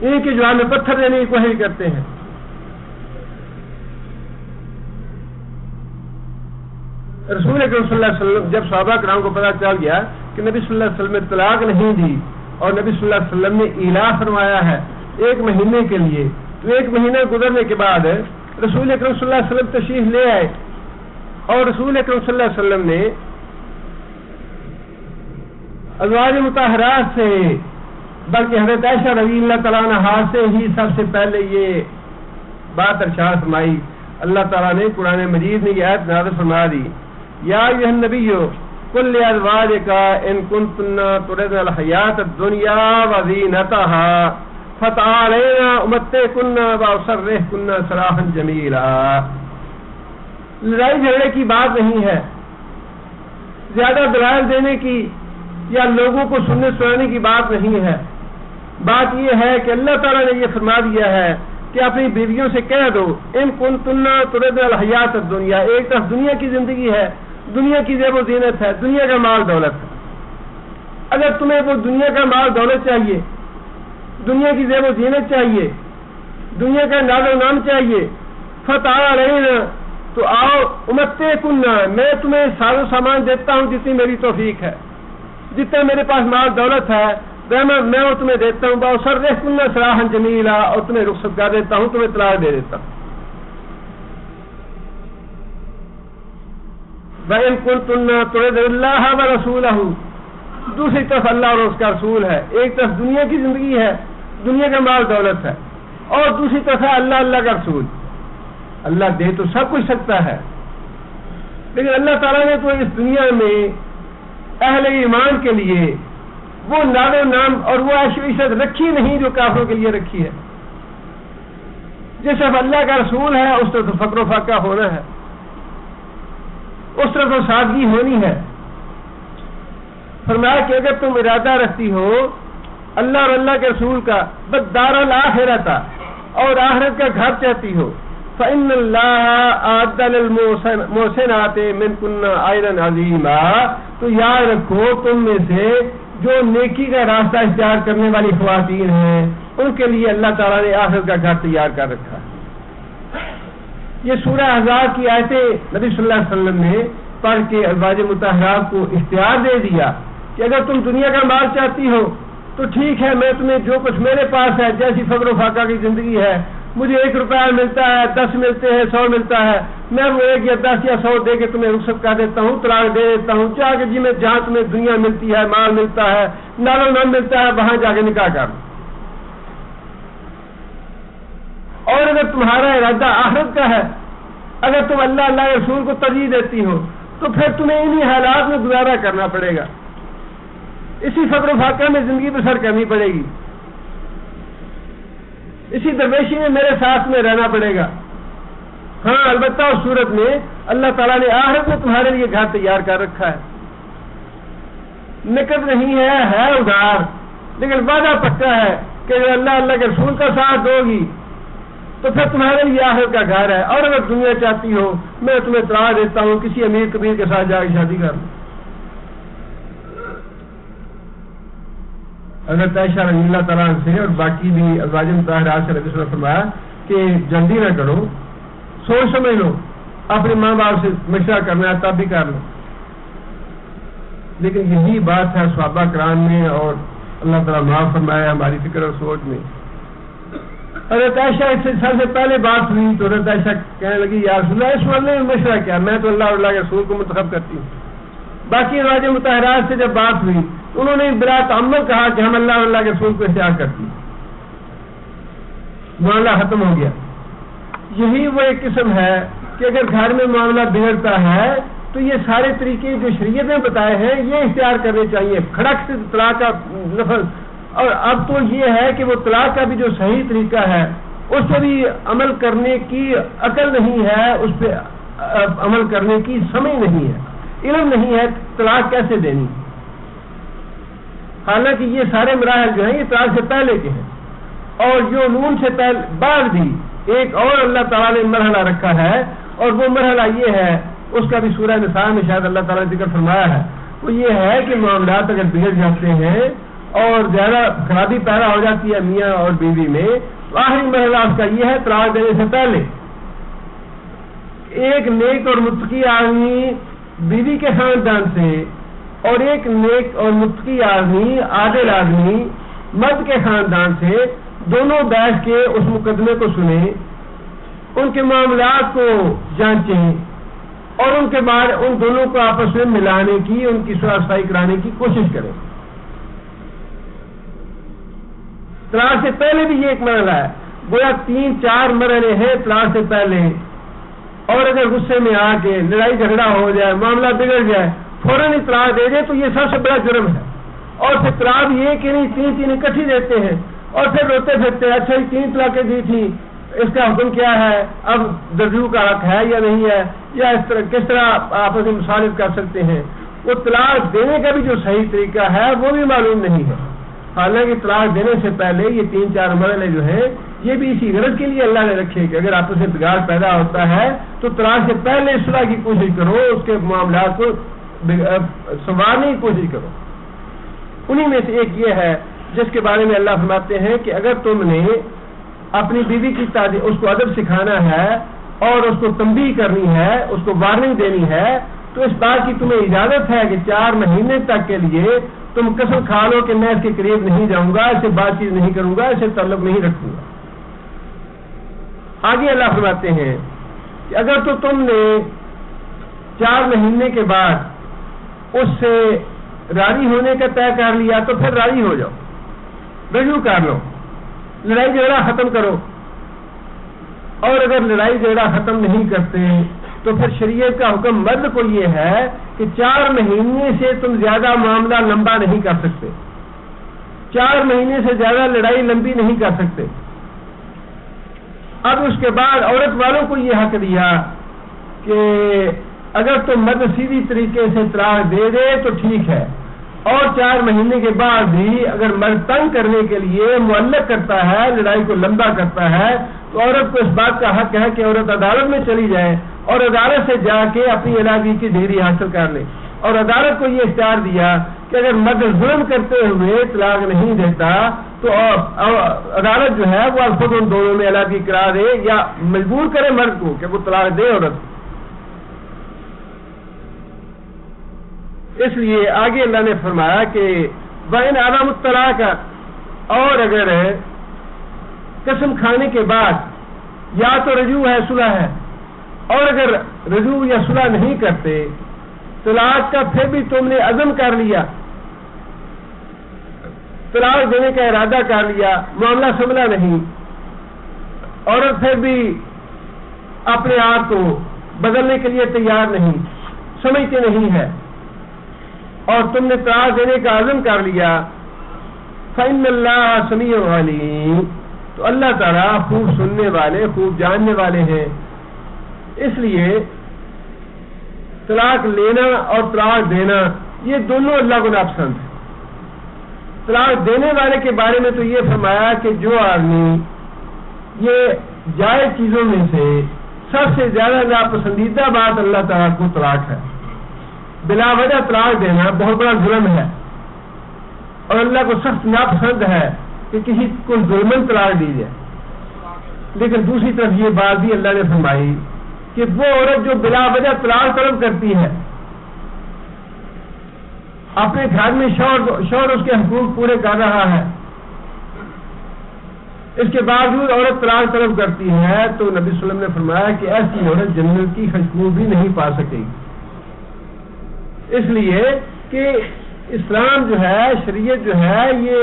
اینٹ کے جواب میں پتھر دینے کی کوشش کرتے ہیں. رسول اکرم صلی اللہ علیہ وسلم جب صحابہ کرام کو پتہ چل گیا کہ نبی صلی اللہ علیہ وسلم نے طلاق نہیں دی اور نبی صلی اللہ علیہ وسلم نے ایلا فرمایا ہے 1 مہینے کے لیے، تو 1 مہینہ گزرنے کے بعد رسول اکرم صلی اللہ علیہ وسلم تشریف لے آئے اور رسول اکرم صلی اللہ علیہ وسلم نے ازواج مطہرات سے بلکہ حضرت عائشہ رضی اللہ تعالیٰ عنہا سے ہی سب سے پہلے یہ بات ارشاد فرمائی. اللہ تعالیٰ نے قرآن مجید میں یہ آیت نازل فرما دی، یا ایھا النبی قل لازواجک ان کنتن تردن الحیاۃ الدنیا وزینتها فتعالین امتعکن واسرحکن سراحا جمیلا. لڑائی جھگڑے کی بات نہیں ہے، زیادہ دلائل دینے کی یا لوگوں کو سننے سنانے کی بات نہیں ہے. بات یہ ہے کہ اللہ تعالیٰ نے یہ فرما دیا ہے کہ اپنی بیویوں سے کہہ دو ان کنتن تردن الحیاۃ الدنیا، ایک طرف دنیا کی زندگی ہے، دنیا کی زیب و زینت ہے، دنیا کا مال دولت ہے. اگر تمہیں وہ دنیا کا مال دولت چاہیے، دنیا کی زیب و زینت چاہیے، دنیا کا ناز و نام چاہیے، فتعالین تو آؤ امتعکن، میں تمہیں ساز و سامان دیتا ہوں جتنی میری توفیق ہے، جتنا میرے پاس مال دولت ہے میں وہ تمہیں دیتا ہوں. واسرحکن سراحا جمیلا، اور تمہیں رخصت کر دیتا ہوں، تمہیں طلاق دے دیتا ہوں. وَإِن كُنتُنَّ تُرِدْنَ اللَّهَ وَرَسُولَهُ، دوسری طرف اللہ اور اس کا رسول ہے. ایک طرف دنیا کی زندگی ہے، دنیا کا مال دولت ہے، اور دوسری طرف ہے اللہ کا رسول. اللہ دے تو سب کچھ سکتا ہے، لیکن اللہ تعالیٰ نے تو اس دنیا میں اہل ایمان کے لیے وہ نام و نام اور وہ عیش و عشرت رکھی نہیں جو کافروں کے لیے رکھی ہے. جس طرف اللہ کا رسول ہے اس طرف فقر و فاقہ ہونا ہے، اس طرف تو سادگی ہونی ہے. فرمایا کہ اگر تم ارادہ رکھتی ہو اللہ اور اللہ کے رسول کا، بس دار الآخرت اور آخرت کا گھر چاہتی ہو، فإن اللہ أعد للمحسنات منکن اجرا عظیما، تو یاد رکھو تم میں سے جو نیکی کا راستہ اختیار کرنے والی خواتین ہیں ان کے لیے اللہ تعالیٰ نے آخرت کا گھر تیار کر رکھا ہے. یہ سورہ احزاب کی آیتیں نبی صلی اللہ علیہ وسلم نے پڑھ کے ازواج مطہرات کو اختیار دے دیا کہ اگر تم دنیا کا مال چاہتی ہو تو ٹھیک ہے، میں تمہیں جو کچھ میرے پاس ہے، جیسی فقر و فاقہ کی زندگی ہے، مجھے 1 روپیہ ملتا ہے، 10 ملتے ہیں، 100 ملتا ہے، میں وہ 1 یا 10 یا 100 دے کے تمہیں رخصت کر دیتا ہوں، طلاق دے دیتا ہوں. جا کے جہاں تمہیں دنیا ملتی ہے، مال ملتا ہے، نال و نام ملتا ہے، وہاں جا کے نکاح کر. اور اگر تمہارا ارادہ آخرت کا ہے، اگر تم اللہ کے رسول کو ترجیح دیتی ہو تو پھر تمہیں انہی حالات میں گزارا کرنا پڑے گا، اسی فقر و فاقہ میں زندگی بسر کرنی پڑے گی، اسی درویشی میں میرے ساتھ میں رہنا پڑے گا. ہاں البتہ اس صورت میں اللہ تعالیٰ نے آخرت میں تمہارے لیے گھر تیار کر رکھا ہے. نقد نہیں ہے ادھار، لیکن وعدہ پکا ہے کہ اگر اللہ کے رسول کا ساتھ دو گی تو پھر تمہارے لیے آخرت کا گھر ہے. اور اگر دنیا چاہتی ہو میں تمہیں طلاق دیتا ہوں، کسی امیر کبیر کے ساتھ جا کے شادی کر لوں. حضرت عائشہ رضی اللہ تعالیٰ عنہ سے اور باقی بھی ازواج مطہرات سے نبی صلی اللہ علیہ وسلم نے فرمایا کہ جلدی نہ کرو، سوچ سمجھ لو، اپنے ماں باپ سے مشورہ کرنا ہے تب بھی کر لو. لیکن یہی بات ہے صحابہ کرام میں، اور اللہ تعالیٰ معاف فرمایا ہماری فکر اور سوچ میں. حضرت عائشہ سے سب سے پہلے بات ہوئی تو حضرت عائشہ کہنے لگی یا رسول اللہ، اس معاملے میں مشورہ کیا، میں تو اللہ اور اللہ کے رسول کو منتخب کرتی ہوں. باقی ازواج مطہرات سے جب بات ہوئی تو انہوں نے بلا تعمل کہا کہ ہم اللہ اور اللہ کے رسول کو اختیار کرتی ہیں. معاملہ ختم ہو گیا. یہی وہ ایک قسم ہے کہ اگر گھر میں معاملہ بگڑتا ہے تو یہ سارے طریقے جو شریعت نے بتائے ہیں یہ اختیار کرنے چاہیے. کھڑک سے طلاق کا لفظ، اور اب تو یہ ہے کہ وہ طلاق کا بھی جو صحیح طریقہ ہے اس پہ بھی عمل کرنے کی عقل نہیں ہے، اس پہ عمل کرنے کی سمجھ نہیں ہے. علم نہیں ہے طلاق کیسے دینی. حالانکہ یہ سارے مراحل جو ہیں یہ طلاق سے پہلے کے ہیں, اور جو نون سے پہلے بعد بھی ایک اور اللہ تعالیٰ نے مرحلہ رکھا ہے, اور وہ مرحلہ یہ ہے, اس کا بھی سورہ نساء میں شاید اللہ تعالیٰ نے ذکر فرمایا ہے, وہ یہ ہے کہ معاملات اگر بگڑ جاتے ہیں اور زیادہ خرابی پیدا ہو جاتی ہے میاں اور بیوی میں, تو آخری مرحلہ اس کا یہ ہے طلاق دینے سے پہلے ایک نیک اور متقی آدمی بیوی کے خاندان سے اور ایک نیک اور متقی آدمی عادل آدمی مرد کے خاندان سے دونوں بیٹھ کے اس مقدمے کو سنیں, ان کے معاملات کو جانچیں اور ان کے بعد ان دونوں کو آپس میں ملانے کی, ان کی صلح صفائی کرانے کی کوشش کریں. طلاق سے پہلے بھی یہ ایک مرحلہ ہے, گویا 3-4 مرحلے ہیں طلاق سے پہلے. اور اگر غصے میں آ کے لڑائی جھگڑا ہو جائے, معاملہ بگڑ جائے, فوراً ہی طلاق دے دے تو یہ سب سے بڑا جرم ہے. اور پھر طلاق یہ کہ نہیں 3 اکٹھی دیتے ہیں اور پھر روتے پھرتے, اچھا 3 طلاقیں دی تھی, اس کا حکم کیا ہے, اب رجوع کا حق ہے یا نہیں ہے, یا اس طرح کس طرح آپس میں مصالحت کر سکتے ہیں. وہ طلاق دینے کا بھی جو صحیح طریقہ ہے وہ بھی معلوم نہیں ہے. حالانکہ طلاق دینے سے پہلے یہ 3-4 مرحلے جو ہیں یہ بھی اسی غرض کے لیے اللہ نے رکھے کہ اگر آپس میں بگاڑ پیدا ہوتا ہے تو طلاق سے پہلے اصلاح کی کوشش کرو, اس کے معاملات کو سنوارنے کی کوشش کرو. انہی میں سے ایک یہ ہے جس کے بارے میں اللہ فرماتے ہیں کہ اگر تم نے اپنی بیوی کی اس کو ادب سکھانا ہے اور اس کو تنبیہ کرنی ہے, اس کو وارننگ دینی ہے, تو اس بات کی تمہیں اجازت ہے کہ 4 مہینے تک کے لیے تم قسم کھا لو کہ میں اس کے قریب نہیں جاؤں گا, اس سے بات چیت نہیں کروں گا, اس سے تعلق نہیں رکھوں گا. آگے اللہ فرماتے ہیں کہ اگر تو تم نے 4 مہینے کے بعد اس سے راضی ہونے کا طے کر لیا تو پھر راضی ہو جاؤ, رجوع کر لو, لڑائی جھگڑا ختم کرو. اور اگر لڑائی جھگڑا ختم نہیں کرتے تو پھر شریعت کا حکم مرد کو یہ ہے کہ 4 مہینے سے تم زیادہ معاملہ لمبا نہیں کر سکتے, 4 مہینے سے زیادہ لڑائی لمبی نہیں کر سکتے. اب اس کے بعد عورت والوں کو یہ حق دیا کہ اگر تو مرد سیدھی طریقے سے طلاق دے دے تو ٹھیک ہے, اور 4 مہینے کے بعد بھی اگر مرد تنگ کرنے کے لیے معلق کرتا ہے, لڑائی کو لمبا کرتا ہے, تو عورت کو اس بات کا حق ہے کہ عورت عدالت میں چلی جائے اور عدالت سے جا کے اپنی علاقے کی ڈگری حاصل کر لے. اور عدالت کو یہ اختیار دیا کہ اگر مرد ظلم کرتے ہوئے طلاق نہیں دیتا تو عدالت جو ہے وہ خود ان دونوں میں علاقی کرا دے یا مجبور کرے مرد کو کہ وہ طلاق دے عورت. اس لیے آگے اللہ نے فرمایا کہ وَإِنْ عَلَمُ الطَّلَاقَ, اور اگر قسم کھانے کے بعد یا تو رجوع ہے صلح ہے, اور اگر رجوع یا صلح نہیں کرتے, طلاق کا پھر بھی تم نے عزم کر لیا, طلاق دینے کا ارادہ کر لیا, معاملہ سنبھلا نہیں, عورت پھر بھی اپنے آپ کو بدلنے کے لیے تیار نہیں, سمجھتے نہیں ہے, اور تم نے طلاق دینے کا عزم کر لیا, فَإِنَّ اللَّهَ سَمِيعٌ عَلِيمٌ, تو اللہ تعالیٰ خوب سننے والے, خوب جاننے والے ہیں. اس لیے طلاق لینا اور طلاق دینا یہ دونوں اللہ کو ناپسند ہے. طلاق دینے والے کے بارے میں تو یہ فرمایا کہ جو آدمی یہ جائز چیزوں میں سے سب سے زیادہ ناپسندیدہ بات اللہ تعالیٰ کو طلاق ہے, بلا وجہ طلاق دینا بہت بڑا ظلم ہے, اور اللہ کو سخت ناپسند ہے کہ کسی کو ظلمن طلاق دی جائے. لیکن دوسری طرف یہ بات بھی اللہ نے فرمائی کہ وہ عورت جو بلا وجہ طلاق طلب کرتی ہے, اپنے گھر میں شوہر اس کے حقوق پورے کر رہا ہے, اس کے باوجود عورت طلاق طلب کرتی ہے, تو نبی صلی اللہ علیہ وسلم نے فرمایا کہ ایسی عورت جنت کی خوشبو بھی نہیں پا سکے گی. اس لیے کہ اسلام جو ہے, شریعت جو ہے, یہ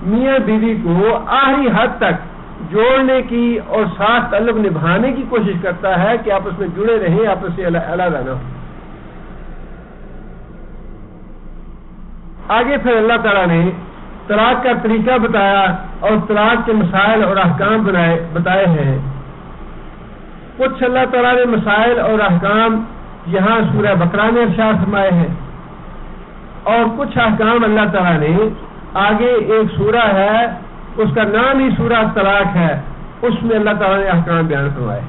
میاں بیوی کو آخری حد تک جوڑنے کی اور ساتھ تعلق نبھانے کی کوشش کرتا ہے کہ آپس میں جڑے رہیں, آپس سے علیحدہ نہ ہو. آگے پھر اللہ تعالیٰ نے طلاق کا طریقہ بتایا اور طلاق کے مسائل اور احکام بتائے ہیں. کچھ اللہ تعالیٰ نے مسائل اور احکام یہاں سورہ بقرہ میں ارشاد فرمائے ہیں، اور کچھ احکام اللہ تعالیٰ نے آگے ایک سورہ ہے، اس کا نام ہی سورہ طلاق ہے، اس میں اللہ تعالیٰ نے احکام بیان فرمائے۔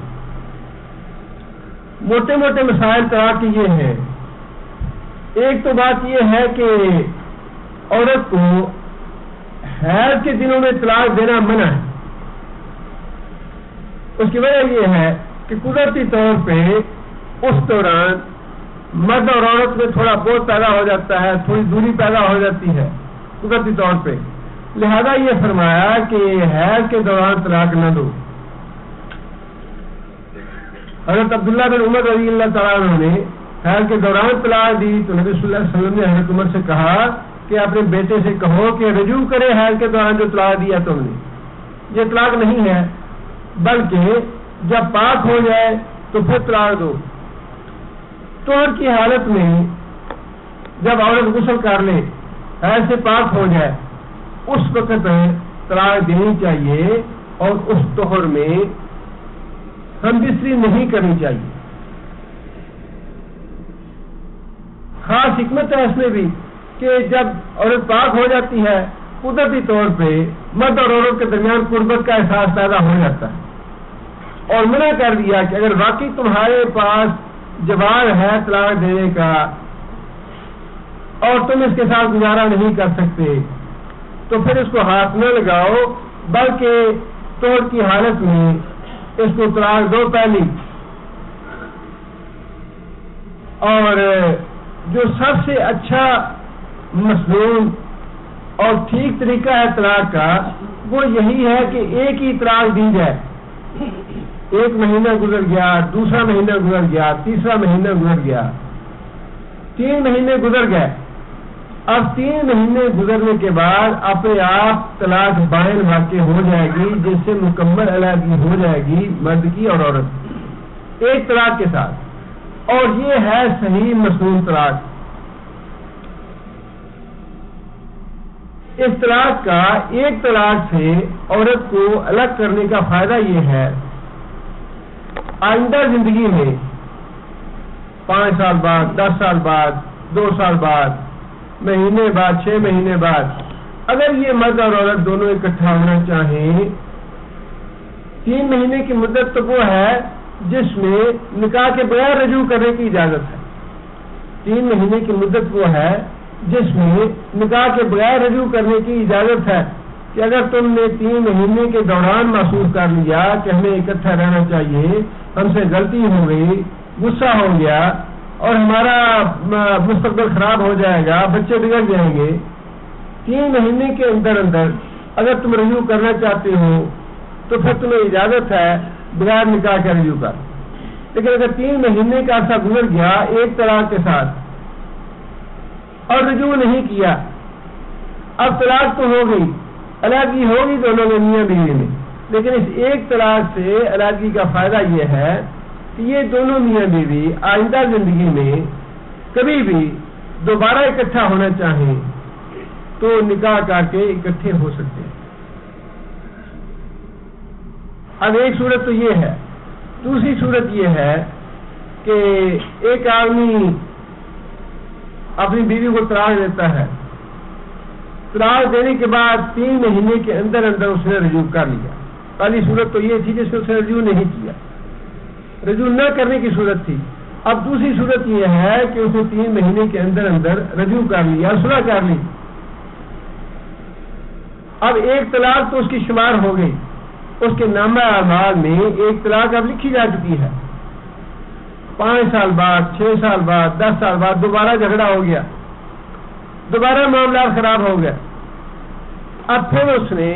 موٹے موٹے مسائل طلاق کے یہ ہیں۔ ایک تو بات یہ ہے کہ عورت کو حیض کے دنوں میں طلاق دینا منع ہے۔ اس کی وجہ یہ ہے کہ قدرتی طور پہ اس دوران مرد اور عورت میں تھوڑا بہت پیدا ہو جاتا ہے، تھوڑی دوری پیدا ہو جاتی ہے قدرتی طور پہ، لہذا یہ فرمایا کہ حیض کے دوران طلاق نہ دو۔ حضرت عبداللہ بن عمر رضی اللہ تعالیٰ عنہ نے حیض کے دوران طلاق دی تو نبی صلی اللہ علیہ وسلم نے حضرت عمر سے کہا کہ اپنے بیٹے سے کہو کہ رجوع کرے حیض کے دوران جو طلاق دیا تم نے، یہ طلاق نہیں ہے، بلکہ جب پاک ہو جائے تو پھر طلاق دو۔ طہر کی حالت میں جب عورت غسل کر لے، حیض سے پاک ہو جائے، اس وقت طلاق دینی چاہیے، اور اس طہر میں ہم بستری نہیں کرنی چاہیے۔ خاص حکمت ہے اس میں بھی کہ جب عورت پاک ہو جاتی ہے قدرتی طور پہ مرد اور عورت کے درمیان قربت کا احساس پیدا ہو جاتا ہے، اور منع کر دیا کہ اگر واقعی تمہارے پاس جواز ہے طلاق دینے کا اور تم اس کے ساتھ گزارا نہیں کر سکتے تو پھر اس کو ہاتھ نہ لگاؤ، بلکہ طہر کی حالت میں اس کو طلاق دو پہلی۔ اور جو سب سے اچھا مسنون اور ٹھیک طریقہ ہے طلاق کا وہ یہی ہے کہ ایک ہی طلاق دی جائے۔ ایک مہینہ گزر گیا، دوسرا مہینہ گزر گیا، تیسرا مہینہ گزر گیا، 3 مہینے گزر گئے، اب 3 مہینے گزرنے کے بعد اپنے آپ طلاق بائن واقع ہو جائے گی، جس سے مکمل علیحدگی ہو جائے گی مرد کی اور عورت ایک طلاق کے ساتھ، اور یہ ہے صحیح مسنون طلاق۔ اس طلاق کا ایک طلاق سے عورت کو الگ کرنے کا فائدہ یہ ہے آئندہ زندگی میں 5 سال بعد، 10 سال بعد، 2 سال بعد، مہینے بعد، 6 مہینے بعد اگر یہ مرد اور عورت دونوں اکٹھا ہونا چاہیں، 3 مہینے کی مدت تو وہ ہے جس میں نکاح کے بغیر رجوع کرنے کی اجازت ہے۔ 3 مہینے کی مدت وہ ہے جس میں نکاح کے بغیر رجوع کرنے کی اجازت ہے کہ اگر تم نے 3 مہینے کے دوران محسوس کر لیا کہ ہمیں اکٹھا رہنا چاہیے، ہم سے غلطی ہو گئی، غصہ ہو گیا اور ہمارا مستقبل خراب ہو جائے گا، بچے بگڑ جائیں گے، 3 مہینے کے اندر اگر تم رجوع کرنا چاہتے ہو تو پھر تمہیں اجازت ہے بغیر نکاح کا رجوع کر۔ لیکن اگر 3 مہینے کا عرصہ گزر گیا ایک طلاق کے ساتھ اور رجوع نہیں کیا، اب طلاق تو ہو گئی، علیحدگی ہوگی دونوں میں میاں بیوی میں، لیکن اس ایک طلاق سے علیحدگی کا فائدہ یہ ہے کہ یہ دونوں میاں بیوی آئندہ زندگی میں کبھی بھی دوبارہ اکٹھا ہونا چاہیں تو نکاح کر کے اکٹھے ہو سکتے ہیں۔ اب ایک صورت تو یہ ہے، دوسری صورت یہ ہے کہ ایک آدمی اپنی بیوی کو طلاق دیتا ہے، طلاق دینے کے بعد 3 مہینے کے اندر اس نے رجوع کر لیا۔ پہلی صورت تو یہ تھی جس میں اس نے رجوع نہیں کیا، رجوع نہ کرنے کی صورت تھی۔ اب دوسری صورت یہ ہے کہ اس نے 3 مہینے کے اندر رجوع کر لیا، صلح کر لی۔ اب ایک طلاق تو اس کی شمار ہو گئی، اس کے نامہ اعمال میں ایک طلاق اب لکھی جا چکی ہے۔ 5 سال بعد، 6 سال بعد، 10 سال بعد دوبارہ جھگڑا ہو گیا، دوبارہ معاملات خراب ہو گئے، اب پھر اس نے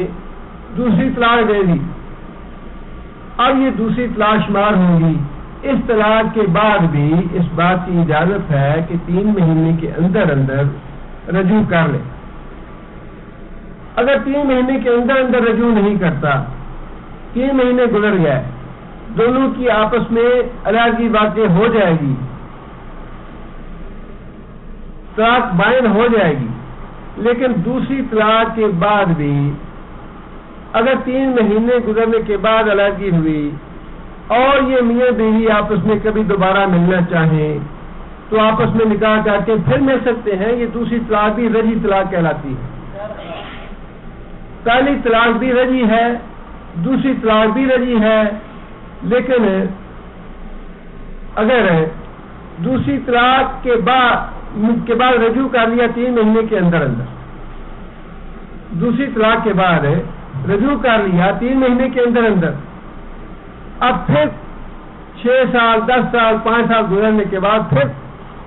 دوسری طلاق دے دی، اب یہ دوسری طلاق شمار ہوگی۔ اس طلاق کے بعد بھی اس بات کی اجازت ہے کہ 3 مہینے کے اندر رجوع کر لے۔ اگر 3 مہینے کے اندر رجوع نہیں کرتا، 3 مہینے گزر گئے، دونوں کی آپس میں علیحدگی واقع ہو جائے گی، طلاق بائن ہو جائے گی، لیکن دوسری طلاق کے بعد بھی اگر 3 مہینے گزرنے کے بعد علیحدگی ہوئی اور یہ میاں بیوی آپس میں کبھی دوبارہ ملنا چاہیں تو آپس میں نکاح کر کے پھر مل سکتے ہیں. یہ دوسری طلاق بھی رجعی طلاق کہلاتی ہے. پہلی طلاق بھی رجعی ہے, دوسری طلاق بھی رجعی ہے, لیکن اگر دوسری طلاق کے بعد رجوع کر لیا 3 مہینے کے اندر, دوسری طلاق کے بعد رجوع کر لیا 3 مہینے کے اندر, اب پھر 6 سال 10 سال 5 سال گزرنے کے بعد پھر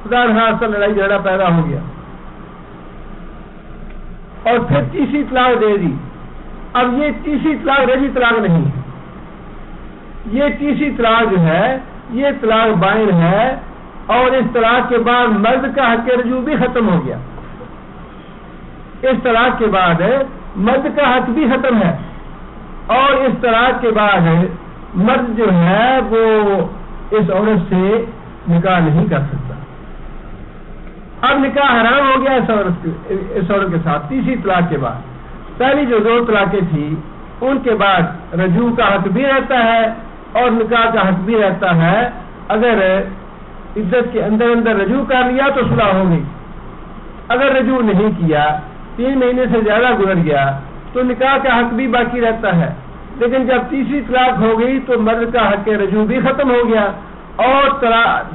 خدا نخواستہ لڑائی جھگڑا پیدا ہو گیا اور پھر تیسری طلاق دے دی. اب یہ تیسری طلاق رجعی طلاق نہیں ہے, یہ تیسری طلاق جو ہے یہ طلاق بائن ہے, اور اس طلاق کے بعد مرد کا حق رجوع بھی ختم ہو گیا. اس طلاق کے بعد مرد کا حق بھی ختم ہے, اور اس طلاق کے بعد مرد جو ہے وہ اس عورت سے نکاح نہیں کر سکتا. اب نکاح حرام ہو گیا اس عورت کے ساتھ تیسری طلاق کے بعد. پہلی جو 2 طلاقیں تھی ان کے بعد رجوع کا حق بھی رہتا ہے اور نکاح کا حق بھی رہتا ہے. اگر عدت کے اندر رجوع کر لیا تو صلح ہو گئی, اگر رجوع نہیں کیا 3 مہینے سے زیادہ گزر گیا تو نکاح کا حق بھی باقی رہتا ہے. لیکن جب تیسری طلاق ہو گئی تو مرد کا حق رجوع بھی ختم ہو گیا, اور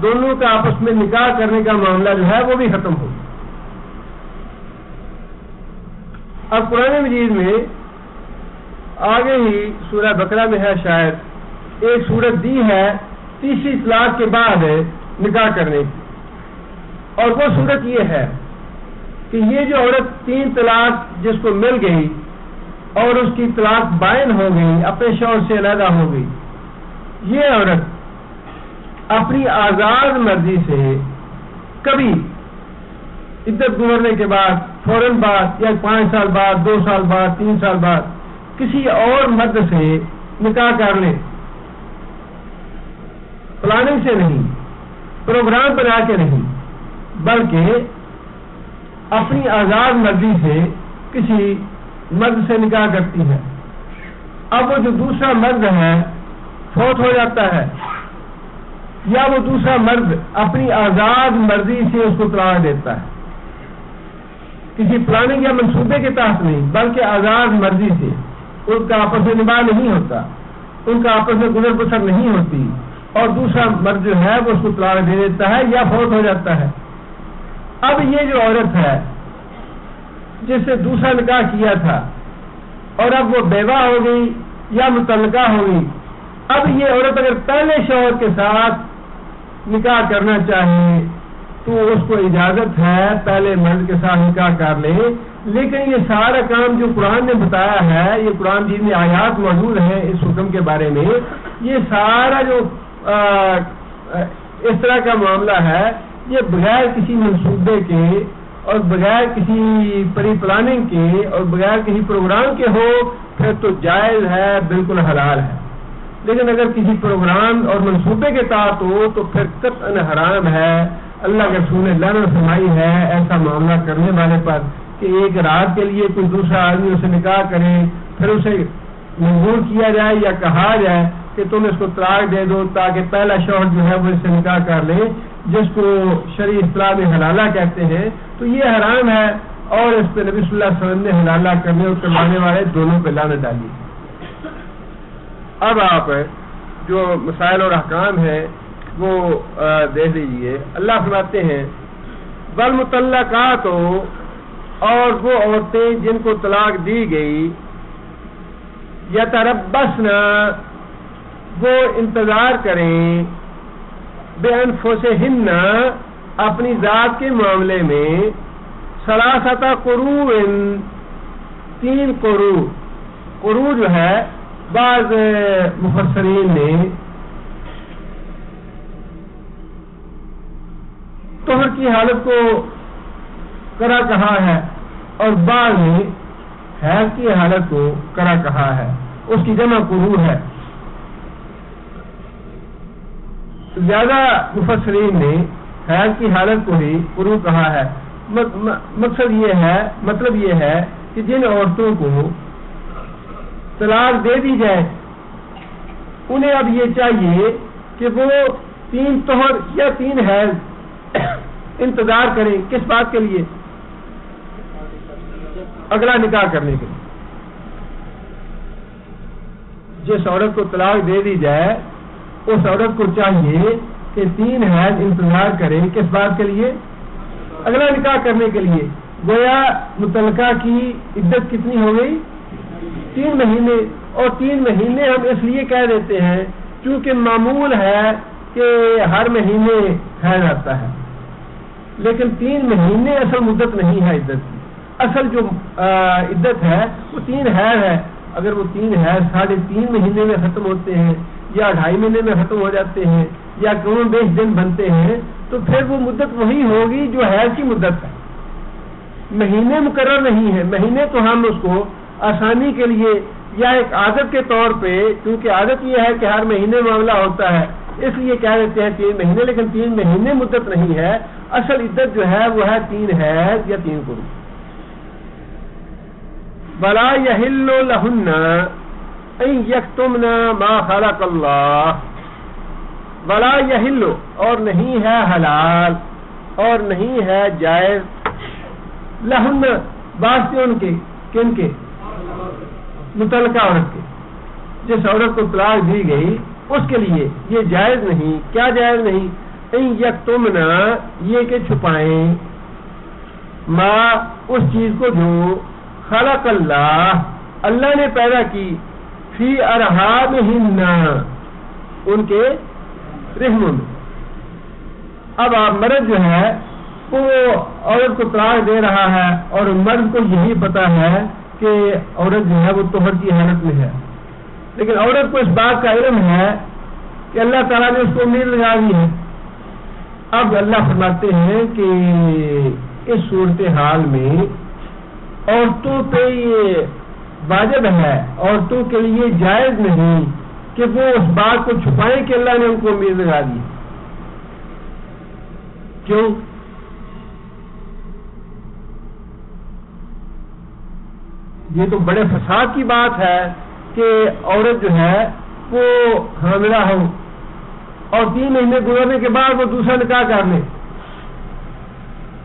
دونوں کا آپس میں نکاح کرنے کا معاملہ جو ہے وہ بھی ختم ہو گیا. اب قرآن مجید میں آگے ہی سورہ بقرہ میں ہے شاید ایک صورت دی ہے تیسری طلاق کے بعد نکاح کرنے کی, اور وہ صورت یہ ہے کہ یہ جو عورت 3 طلاق جس کو مل گئی اور اس کی طلاق بائن ہو گئی, اپنے شوہر سے علیحدہ ہو گئی, یہ عورت اپنی آزاد مرضی سے کبھی عدت گزرنے کے بعد فوراً بعد یا 5 سال بعد 2 سال بعد 3 سال بعد کسی اور مرد سے نکاح کر لے, پلاننگ سے نہیں, پروگرام بنا کے نہیں, بلکہ اپنی آزاد مرضی سے کسی مرد سے نکاح کرتی ہے. اب وہ جو دوسرا مرد ہے فوت ہو جاتا ہے, یا وہ دوسرا مرد اپنی آزاد مرضی سے اس کو طلاق دیتا ہے, کسی پلاننگ یا منصوبے کے تحت نہیں بلکہ آزاد مرضی سے. ان کا آپس میں نباہ نہیں ہوتا, ان کا آپس میں گزر بسر نہیں ہوتی, اور دوسرا مرد جو ہے وہ اس کو طلاق دے دیتا ہے یا فوت ہو جاتا ہے. اب یہ جو عورت ہے جس سے دوسرا نکاح کیا تھا اور اب وہ بیوہ ہو گئی یا مطلقہ ہو گئی, اب یہ عورت اگر پہلے شوہر کے ساتھ نکاح کرنا چاہے تو اس کو اجازت ہے پہلے مرد کے ساتھ نکاح کر لے. لیکن یہ سارا کام جو قرآن نے بتایا ہے, یہ قرآن جن میں آیات موجود ہیں اس حکم کے بارے میں, یہ سارا جو اس طرح کا معاملہ ہے یہ بغیر کسی منصوبے کے اور بغیر کسی پری پلاننگ کے اور بغیر کسی پروگرام کے ہو پھر تو جائز ہے, بالکل حلال ہے. لیکن اگر کسی پروگرام اور منصوبے کے تحت ہو تو پھر قطعاً حرام ہے. اللہ کے رسول نے لعنت فرمائی ہے ایسا معاملہ کرنے والے پر کہ ایک رات کے لیے کوئی دوسرا آدمی اسے نکاح کرے, پھر اسے مجبور کیا جائے یا کہا جائے کہ تم اس کو طلاق دے دو تاکہ پہلا شوہر جو ہے وہ اس سے نکاح کر لے, جس کو شرعی اصطلاح میں حلالہ کہتے ہیں. تو یہ حرام ہے, اور اس پہ نبی صلی اللہ علیہ وسلم نے حلالہ کرنے اور کروانے والے دونوں پہ لعنت ڈالی. اب آپ جو مسائل اور احکام ہیں وہ دیکھ لیجیے. اللہ فرماتے ہیں والمطلقات, اور وہ عورتیں جن کو طلاق دی گئی, یتربصن, وہ انتظار کریں, بانفسہن, اپنی ذات کے معاملے میں, ثلاثۃ قروء, 3 قروء. قروء جو ہے بعض مفسرین نے طہر کی حالت کو کرا کہا ہے اور بعض نے حیض کی حالت کو کرا کہا ہے, اس کی جمع قروء ہے. زیادہ مفسرین نے حیض کی حالت کو ہی قروء کہا ہے. مطلب یہ ہے کہ جن عورتوں کو طلاق دے دی جائے انہیں اب یہ چاہیے کہ وہ 3 طہر یا 3 حیض انتظار کریں کس بات کے لیے؟ اگلا نکاح کرنے کے لیے. جس عورت کو طلاق دے دی جائے اس عورت کو چاہیے کہ 3 حیض انتظار کرے کس بات کے لیے؟ اگلا نکاح کرنے کے لیے. گویا متعلقہ کی عدت کتنی ہو گئی؟ 3 مہینے. اور 3 مہینے ہم اس لیے کہہ دیتے ہیں چونکہ معمول ہے کہ ہر مہینے حیض آتا ہے، لیکن 3 مہینے اصل مدت نہیں ہے عدت کی. اصل جو عدت ہے وہ 3 حیض ہے. اگر وہ 3 حیض 3.5 مہینے میں ختم ہوتے ہیں یا 2.5 مہینے میں ختم ہو جاتے ہیں یا کم بیش دن بنتے ہیں تو پھر وہ مدت وہی ہوگی جو حیض کی مدت ہے. مہینے مقرر نہیں ہے. مہینے تو ہم اس کو آسانی کے لیے یا ایک عادت کے طور پہ، کیونکہ عادت یہ ہے کہ ہر مہینے معاملہ ہوتا ہے، اس لیے کہہ دیتے ہیں 3 مہینے، لیکن 3 مہینے مدت نہیں ہے. اصل عدت جو ہے وہ ہے 3 حیض یا 3 قروء. وَلَا يَحِلُّ لَهُنَّ أَن يَكْتُمْنَ مَا خَلَقَ اللَّهُ. وَلَا يَحِلُّ اور نہیں ہے حلال اور نہیں ہے جائز، لَهُنَّ واسطے ان کے، کن کے؟ متعلقہ عورت کے. جس عورت کو طلاق دی گئی اس کے لیے یہ جائز نہیں. کیا جائز نہیں؟ ان یکتمنا یہ کہ چھپائیں، ما اس چیز کو جو خلق اللہ نے پیدا کی، فی ارحامہن ان کے رحموں میں. اب آپ مرد جو ہے وہ عورت کو طلاق دے رہا ہے اور مرد کو یہی پتا ہے کہ عورت جو ہے وہ طہر کی حالت میں ہے، لیکن عورت کو اس بات کا علم ہے کہ اللہ تعالیٰ نے اس کو امید لگا دی ہے. اب اللہ فرماتے ہیں کہ اس صورتحال میں عورتوں پہ یہ واجب ہے، عورتوں کے لیے جائز نہیں کہ وہ اس بات کو چھپائیں کہ اللہ نے ان کو امید لگا دی. کیوں؟ یہ تو بڑے فساد کی بات ہے کہ عورت جو ہے وہ حاملہ ہو اور 3 مہینے گزرنے کے بعد وہ دوسرا نکاح کر لے،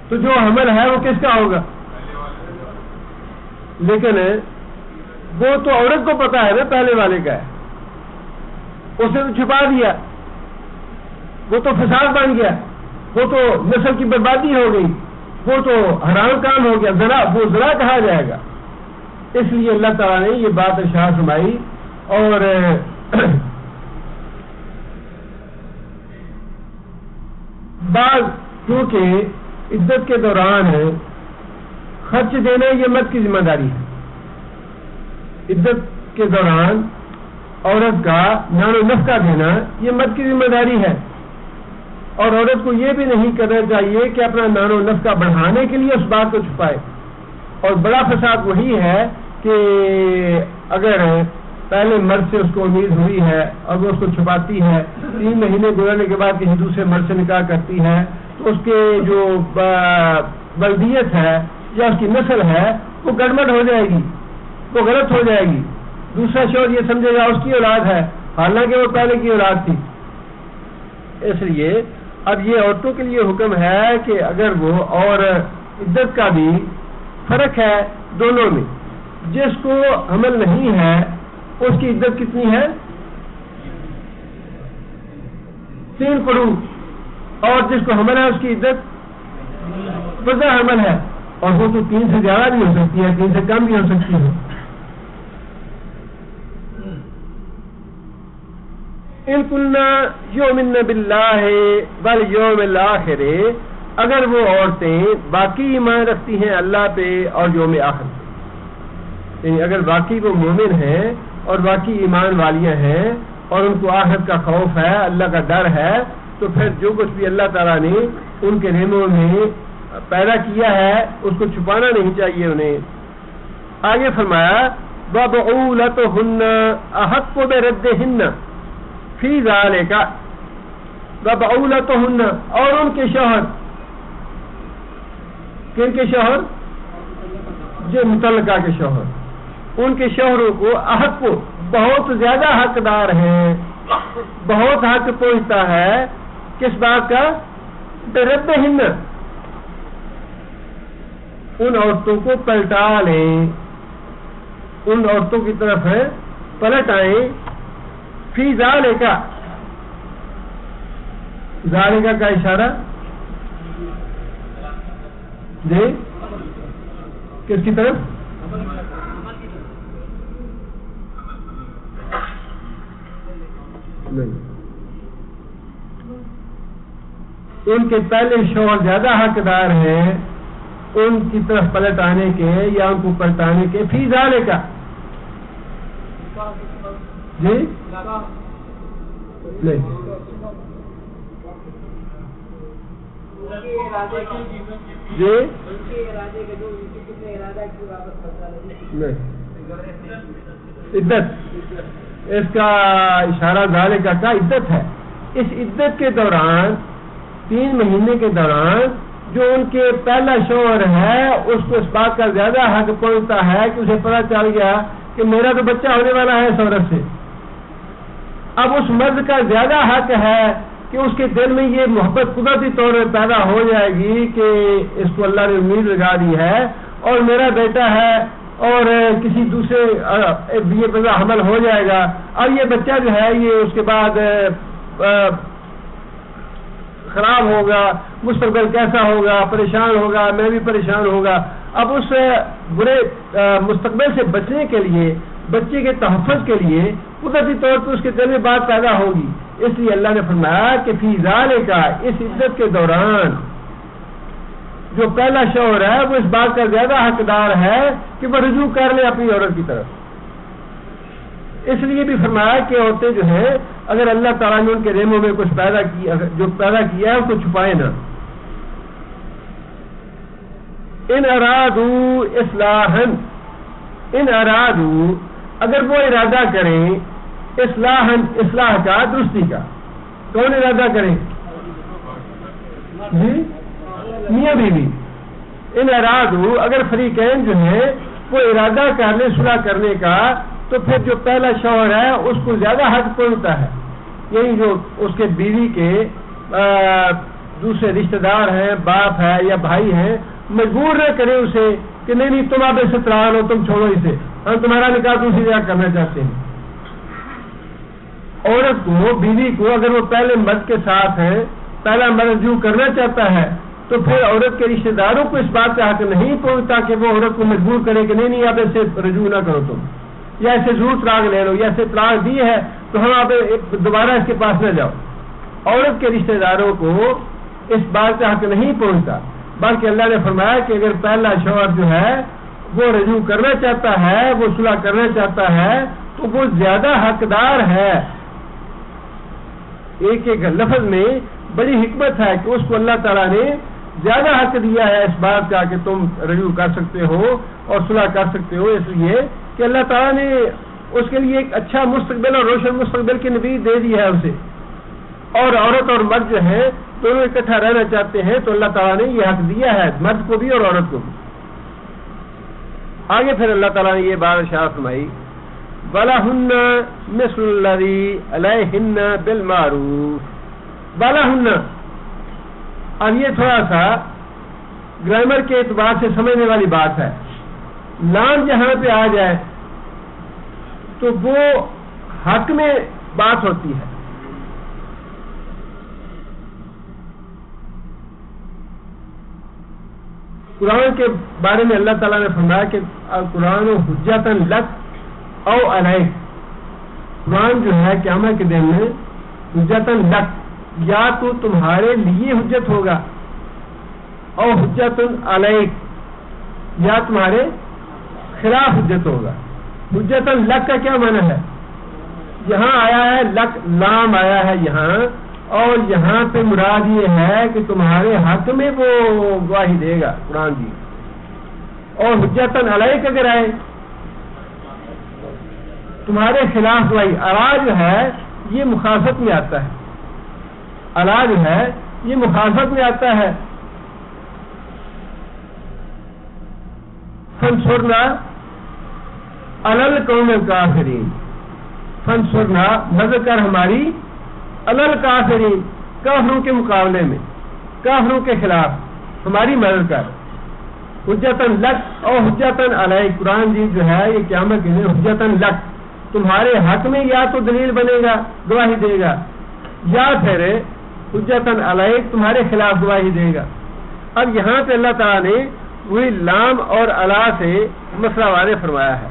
تو جو حمل ہے وہ کس کا ہوگا؟ لیکن وہ تو عورت کو پتا ہے نا پہلے والے کا ہے، اسے تو چھپا دیا، وہ تو فساد بن گیا، وہ تو نسل کی بربادی ہو گئی، وہ تو حرام کام ہو گیا، زنا، وہ زنا کہا جائے گا. اس لیے اللہ تعالیٰ نے یہ بات ارشاد فرمائی. اور بعض کیونکہ عدت کے دوران خرچ دینا یہ مرد کی ذمہ داری ہے. عدت کے دوران عورت کا نان و نفقہ دینا یہ مرد کی ذمہ داری ہے، اور عورت کو یہ بھی نہیں کرنا چاہیے کہ اپنا نان و نفقہ بڑھانے کے لیے اس بات کو چھپائے. اور بڑا فساد وہی ہے کہ اگر پہلے مرد سے اس کو امید ہوئی ہے اور وہ اس کو چھپاتی ہے، 3 مہینے گزرنے کے بعد کسی دوسرے مرد سے نکاح کرتی ہے، تو اس کے جو بلدیت ہے یا اس کی نسل ہے وہ گڑبڑ ہو جائے گی، وہ غلط ہو جائے گی. دوسرا شوہر یہ سمجھے گا اس کی اولاد ہے، حالانکہ وہ پہلے کی اولاد تھی. اس لیے اب یہ عورتوں کے لیے حکم ہے کہ اگر وہ، اور عدت کا بھی فرق ہے دونوں میں. جس کو حمل نہیں ہے اس کی عدت کتنی ہے؟ 3 قروء. اور جس کو حمل ہے اس کی عدت وضع حمل ہے، اور وہ تو 3 سے زیادہ بھی ہو سکتی ہے، 3 سے کم بھی ہو سکتی ہے. ان کلنا یؤمن باللہ والیوم الآخر، اگر وہ عورتیں باقی ایمان رکھتی ہیں اللہ پہ اور یوم آخر، یعنی اگر واقعی وہ مومن ہیں اور واقعی ایمان والیاں ہیں اور ان کو آخرت کا خوف ہے، اللہ کا ڈر ہے، تو پھر جو کچھ بھی اللہ تعالیٰ نے ان کے نعموں میں پیدا کیا ہے اس کو چھپانا نہیں چاہیے انہیں. آگے فرمایا وَبُعُولَتُهُنَّ أَحَقُّ بِرَدِّهِنَّ فِي ذَلِكَ. وَبُعُولَتُهُنَّ اور ان کے شوہر، کن کے شوہر؟ جو متعلقہ کے شوہر، ان کے شوہروں کو احق کو بہت زیادہ حقدار ہیں، بہت حق پہنچتا ہے کس بات کا؟ بردہن، ان عورتوں کو پلٹا لیں، ان عورتوں کی طرف پلٹ آئیں، فی ذالکا، ذالکا کا اشارہ جی کس کی طرف؟ نہیں، ان کے پہلے شوہر زیادہ حقدار ہیں ان کی طرف پلٹ آنے کے یا ان کو پلٹانے کے، فی ذالکا جی نہیں، جی عدت، اس کا اشارہ ذالکا کا عدت ہے. اس عدت کے دوران 3 مہینے کے دوران جو ان کے پہلا شوہر ہے اس کو اس بات کا زیادہ حق پہنچتا ہے کہ اسے پتہ چل گیا کہ میرا تو بچہ ہونے والا ہے اس عورت سے. اب اس مرد کا زیادہ حق ہے کہ اس کے دل میں یہ محبت قدرتی طور پر پیدا ہو جائے گی کہ اس کو اللہ نے امید لگا دی ہے اور میرا بیٹا ہے اور کسی دوسرے یہ بچہ حمل ہو جائے گا، اب یہ بچہ جو ہے یہ اس کے بعد خراب ہوگا، مستقبل کیسا ہوگا، پریشان ہوگا، میں بھی پریشان ہوگا. اب اس برے مستقبل سے بچنے کے لیے، بچے کے تحفظ کے لیے قدرتی طور پر اس کے دل میں بات پیدا ہوگی. اس لیے اللہ نے فرمایا کہ فی ذالکا، اس عدت کے دوران جو پہلا شوہر ہے وہ اس بات کا زیادہ حقدار ہے کہ وہ رجوع کر لے اپنی عورت کی طرف. اس لیے بھی فرمایا کہ عورتیں جو ہیں اگر اللہ تعالیٰ نے ان کے ریموں میں کچھ پیدا کیا، جو پیدا کیا ہے اس کو چھپائے نہ. ان ارادو اصلاحن، ان ارادو اگر وہ ارادہ کریں، اصلاحن اصلاح کا، درستی کا. کون ارادہ کریں؟ جی میاں بیوی. ان ارادو اگر فریقین جو ہیں وہ ارادہ کر لیں صلح کرنے کا تو پھر جو پہلا شوہر ہے اس کو زیادہ حق پہنچتا ہے. یہی جو اس کے بیوی کے دوسرے رشتہ دار ہیں، باپ ہے یا بھائی ہیں، مجبور نہ کریں اسے کہ نہیں تم اب اسے طلاق لو، تم چھوڑو اسے، ہم تمہارا نکاح دوسری جگہ کرنا چاہتے ہیں. عورت کو، بیوی کو اگر وہ پہلے مرد کے ساتھ ہیں، پہلا مرد رجوع کرنا چاہتا ہے تو پھر عورت کے رشتہ داروں کو اس بات کا حق نہیں پہنچتا کہ وہ عورت کو مجبور کرے کہ نہیں اب اسے رجوع نہ کرو تم، یا اسے ضرور طلاق لے لو، یا اسے طلاق دی ہے تو ہم آپ دوبارہ اس کے پاس نہ جاؤ. عورت کے رشتہ داروں کو اس بات کا حق نہیں پہنچتا، بلکہ اللہ نے فرمایا کہ اگر پہلا شوہر جو ہے وہ رجوع کرنا چاہتا ہے، وہ صلح کرنا چاہتا ہے تو وہ زیادہ حقدار ہے. ایک ایک لفظ میں بڑی حکمت ہے کہ اس کو اللہ تعالیٰ نے زیادہ حق دیا ہے اس بات کا کہ تم رجوع کر سکتے ہو اور صلح کر سکتے ہو، اس لیے کہ اللہ تعالیٰ نے اس کے لیے ایک اچھا مستقبل اور روشن مستقبل کی نوید دے دی ہے اسے. اور عورت اور مرد جو ہیں دونوں اکٹھا رہنا چاہتے ہیں تو اللہ تعالیٰ نے یہ حق دیا ہے مرد کو بھی اور عورت کو بھی. آگے پھر اللہ تعالیٰ نے یہ بات ارشاد فرمائی، وَلَهُنَّ مِثْلُ الَّذِي عَلَيْهِنَّ بِالْمَعْرُوفِ. وَلَهُنَّ، اب یہ تھوڑا سا گرامر کے اعتبار سے سمجھنے والی بات ہے. لام جہاں پہ آ جائے تو وہ حق میں بات ہوتی ہے. قرآن کے بارے میں اللہ تعالیٰ نے فرمایا کہ قرآن حجتاً لک او علیک. قرآن جو ہے قیامت کے دن میں حجتاً لک، یا تو تمہارے لیے حجت ہوگا، او حجتاً علیک، یا تمہارے خلاف حجت ہوگا. حجتاً لک کا کیا معنی ہے؟ یہاں آیا ہے لک، لام آیا ہے یہاں، اور یہاں پہ مراد یہ ہے کہ تمہارے حق میں وہ گواہی دے گا قرآن جی. اور حجتاً علیک اگر آئے تمہارے خلاف گواہی. علا جو ہے یہ مخالفت میں آتا ہے، علا جو ہے یہ مخالفت میں آتا ہے. فنصرنا علی القوم الکافرین، فنصرنا مدد کر ہماری علی الکافرین، کافروں کے مقابلے میں، کافروں کے خلاف ہماری مدد کر. حجتن لک اور حجتن علیک، قرآن جی جو ہے یہ قیامت کے دن حجتن لک تمہارے حق میں یا تو دلیل بنے گا، گواہی دے گا، یا پھر حجتن علیک تمہارے خلاف گواہی دے گا۔ اب یہاں پہ اللہ تعالیٰ نے وہی لام اور علا سے مسئلہ واضح فرمایا ہے،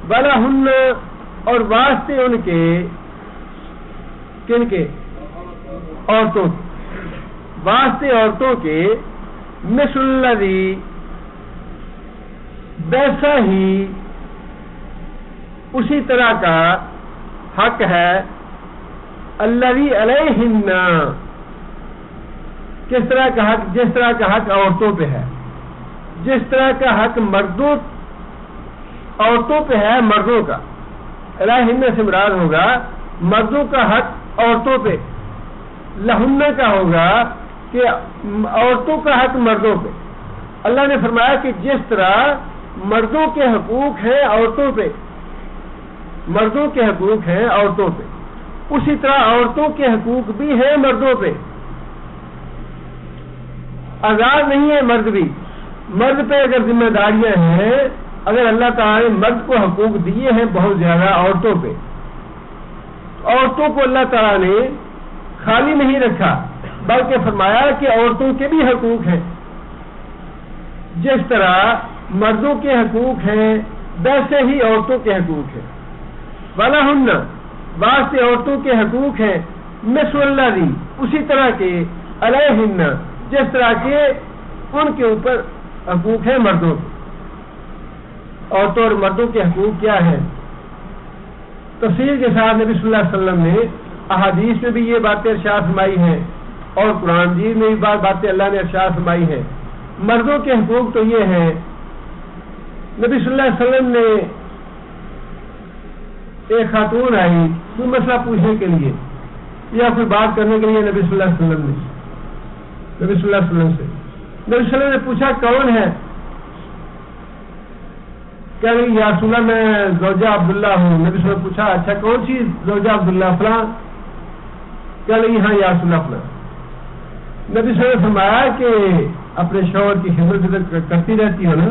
وَلَهُنَّ اور واسطے ان کے، کن کے؟ عورتوں کے، واسطے عورتوں کے، مثل الذی ویسا ہی اسی طرح کا حق ہے، الذی علیہن کس طرح کا حق؟ جس طرح کا حق عورتوں پہ ہے، جس طرح کا حق مردوں عورتوں پہ ہے، مردوں کا علیہن سے مراد ہوگا مردوں کا حق عورتوں پہ، لہن کا ہوگا کہ عورتوں کا حق مردوں پہ۔ اللہ نے فرمایا کہ جس طرح مردوں کے حقوق ہیں عورتوں پہ، مردوں کے حقوق ہیں عورتوں پہ، اسی طرح عورتوں کے حقوق بھی ہیں مردوں پہ۔ آزاد نہیں ہے مرد بھی، مرد پہ اگر ذمہ داریاں ہیں، اگر اللہ تعالیٰ نے مرد کو حقوق دیے ہیں بہت زیادہ عورتوں پہ، عورتوں کو اللہ تعالیٰ نے خالی نہیں رکھا بلکہ فرمایا کہ عورتوں کے بھی حقوق ہیں، جس طرح مردوں کے حقوق ہیں ویسے ہی عورتوں کے حقوق ہیں۔ وَلَهُنَّ واسطے عورتوں کے حقوق ہیں، مثل الذی اسی طرح کے، علیہن جس طرح کے ان کے اوپر حقوق ہیں مردوں کے۔ عورتوں اور مردوں کے حقوق کیا ہیں؟ تفصیل کے ساتھ نبی صلی اللہ علیہ وسلم نے احادیث میں بھی یہ باتیں ارشاد فرمائی ہیں اور قرآن جی میں بھی باتیں اللہ نے ارشاد فرمائی ہیں۔ مردوں کے حقوق تو یہ ہیں، نبی صلی اللہ علیہ وسلم نے ایک خاتون آئی کوئی مسئلہ پوچھنے کے لیے یا کوئی بات کرنے کے لیے نبی صلی اللہ علیہ وسلم سے، نبی صلی اللہ علیہ وسلم نے پوچھا کون ہے؟ کہہ رہی یا رسول اللہ میں زوجہ عبداللہ ہوں۔ نبی صلی اللہ علیہ وسلم نے پوچھا اچھا کون سی زوجہ عبداللہ؟ فلاں۔ کہہ رہی ہاں یا رسول اللہ فلاں۔ نبی صلی اللہ علیہ وسلم نے فرمایا کہ اپنے شوہر کی خدمت کرتی رہتی ہو نا؟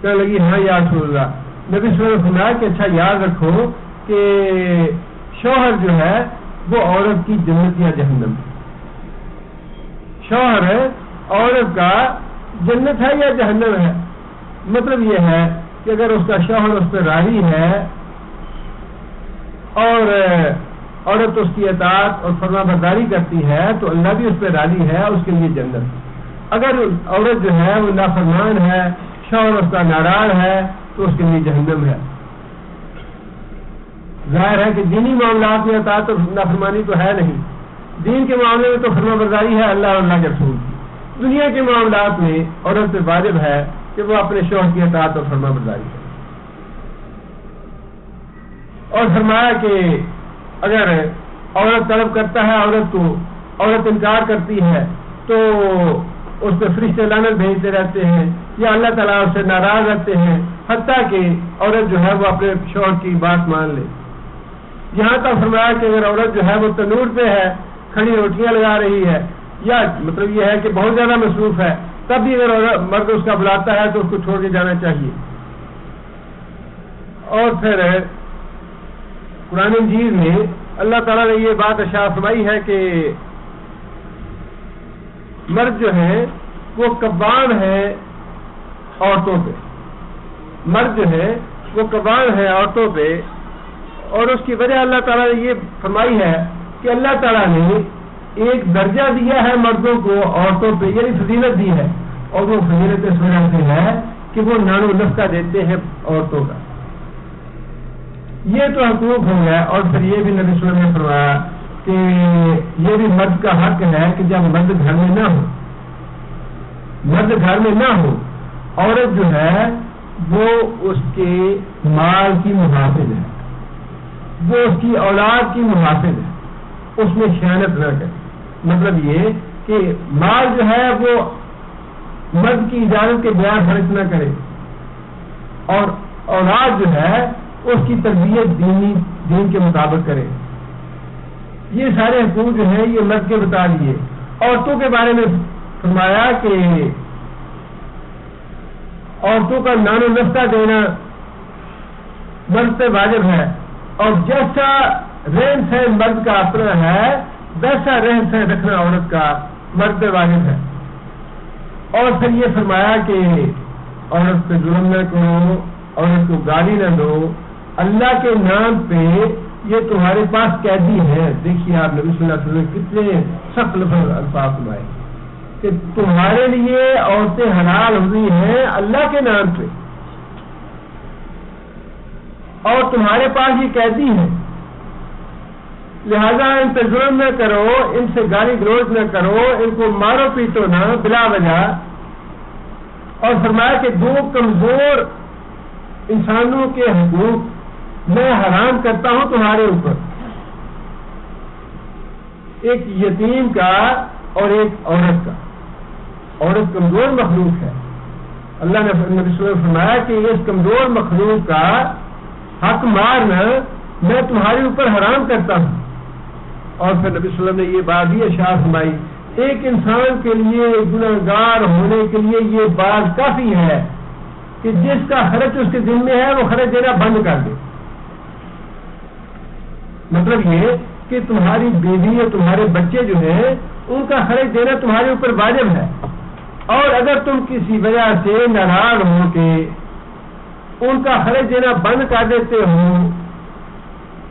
کہنے لگی ہاں یا رسول اللہ۔ نبی صلی اللہ علیہ وسلم نے فرمایا کہ اچھا یاد رکھو کہ شوہر جو ہے وہ عورت کی جنت یا جہنم ہے، شوہر ہے عورت کا جنت ہے یا جہنم ہے۔ مطلب یہ ہے کہ اگر اس کا شوہر اس پہ راضی ہے اور عورت اس کی اطاعت اور فرما برداری کرتی ہے تو اللہ بھی اس پہ راضی ہے، اس کے لیے جنت۔ اگر عورت جو ہے وہ نافرمان ہے، شوہر اس کا ناراض ہے تو اس کے لیے جہنم ہے۔ ظاہر ہے کہ دینی معاملات میں اطاعت اور نافرمانی تو ہے نہیں، دین کے معاملے میں تو فرما برداری ہے اللہ اور اللہ کے رسول کی۔ دنیا کے معاملات میں عورت پہ واجب ہے کہ وہ اپنے شوہر کی اطاعت اور فرما برداری کرے۔ اور فرمایا کہ اگر عورت طلب کرتا ہے عورت کو، عورت انکار کرتی ہے تو اس پہ فرشتے لعنت بھیجتے رہتے ہیں یا اللہ تعالیٰ اس سے ناراض رہتے ہیں، حتیٰ کہ عورت جو ہے وہ اپنے شوہر کی بات مان لے۔ یہاں تک فرمایا کہ اگر عورت جو ہے وہ تنور پہ ہے، کھڑی روٹیاں لگا رہی ہے، یا مطلب یہ ہے کہ بہت زیادہ مصروف ہے، تب بھی اگر مرد اس کا بلاتا ہے تو اس کو چھوڑ کے جانا چاہیے۔ اور پھر قرآن مجید میں اللہ تعالیٰ نے یہ بات ارشاد فرمائی ہے کہ مرد جو ہے وہ قوام ہے عورتوں پہ، مرد جو ہے وہ قوام ہے عورتوں پہ، اور اس کی وجہ اللہ تعالیٰ نے یہ فرمائی ہے کہ اللہ تعالیٰ نے ایک درجہ دیا ہے مردوں کو عورتوں پہ، یعنی فضیلت دی ہے، اور وہ فضیلت اس وجہ سے ہے کہ وہ نان و نفقہ دیتے ہیں عورتوں کا۔ یہ تو حقوق ہو گیا، اور پھر یہ بھی نبی صلی اللہ علیہ وسلم نے فرمایا کہ یہ بھی مرد کا حق ہے کہ جب مرد گھر میں نہ ہو، مرد گھر میں نہ ہو، عورت جو ہے وہ اس کے مال کی محافظ ہے، وہ اس کی اولاد کی محافظ ہے، اس میں خیانت نہ کرے۔ مطلب یہ کہ مال جو ہے وہ مرد کی اجازت کے بغیر خرچ نہ کرے، اور اولاد جو ہے اس کی تربیت دین کے مطابق کرے۔ یہ سارے حقوق جو ہیں یہ مرد کے بتا دیے۔ عورتوں کے بارے میں فرمایا کہ عورتوں کا نان و نفقہ دینا مرد پہ واجب ہے، اور جیسا رہن سہن مرد کا اپنا ہے ویسا رہن سہن رکھنا عورت کا مرد پہ واجب ہے۔ اور پھر یہ فرمایا کہ عورت پہ ظلم نہ کرو، عورت کو گالی نہ دو، اللہ کے نام پہ یہ تمہارے پاس قیدی ہے۔ دیکھیے آپ نبی صلی اللہ علیہ وسلم کتنے سخت الفاظ سنائے کہ تمہارے لیے عورتیں حلال ہوئی ہیں اللہ کے نام پہ، اور تمہارے پاس یہ قیدی ہے، لہذا ان پہ ظلم نہ کرو، ان سے گالی گلوچ نہ کرو، ان کو مارو پیٹو نہ بلا وجہ۔ اور فرمایا کہ دو کمزور انسانوں کے حقوق میں حرام کرتا ہوں تمہارے اوپر، ایک یتیم کا اور ایک عورت کا۔ عورت کمزور مخلوق ہے، اللہ نے نبی صلی اللہ علیہ وسلم فرمایا کہ اس کمزور مخلوق کا حق مارنا میں تمہارے اوپر حرام کرتا ہوں۔ اور پھر نبی صلی اللہ علیہ وسلم نے یہ بات بھی ارشاد فرمائی، ایک انسان کے لیے گنہگار ہونے کے لیے یہ بات کافی ہے کہ جس کا خرچ اس کے ذمہ ہے وہ خرچ دینا بند کر دے۔ مطلب یہ کہ تمہاری بیوی اور تمہارے بچے جو ہیں ان کا خرچ دینا تمہارے اوپر واجب ہے، اور اگر تم کسی وجہ سے ناراض ہو کے ان کا خرچ دینا بند کر دیتے ہو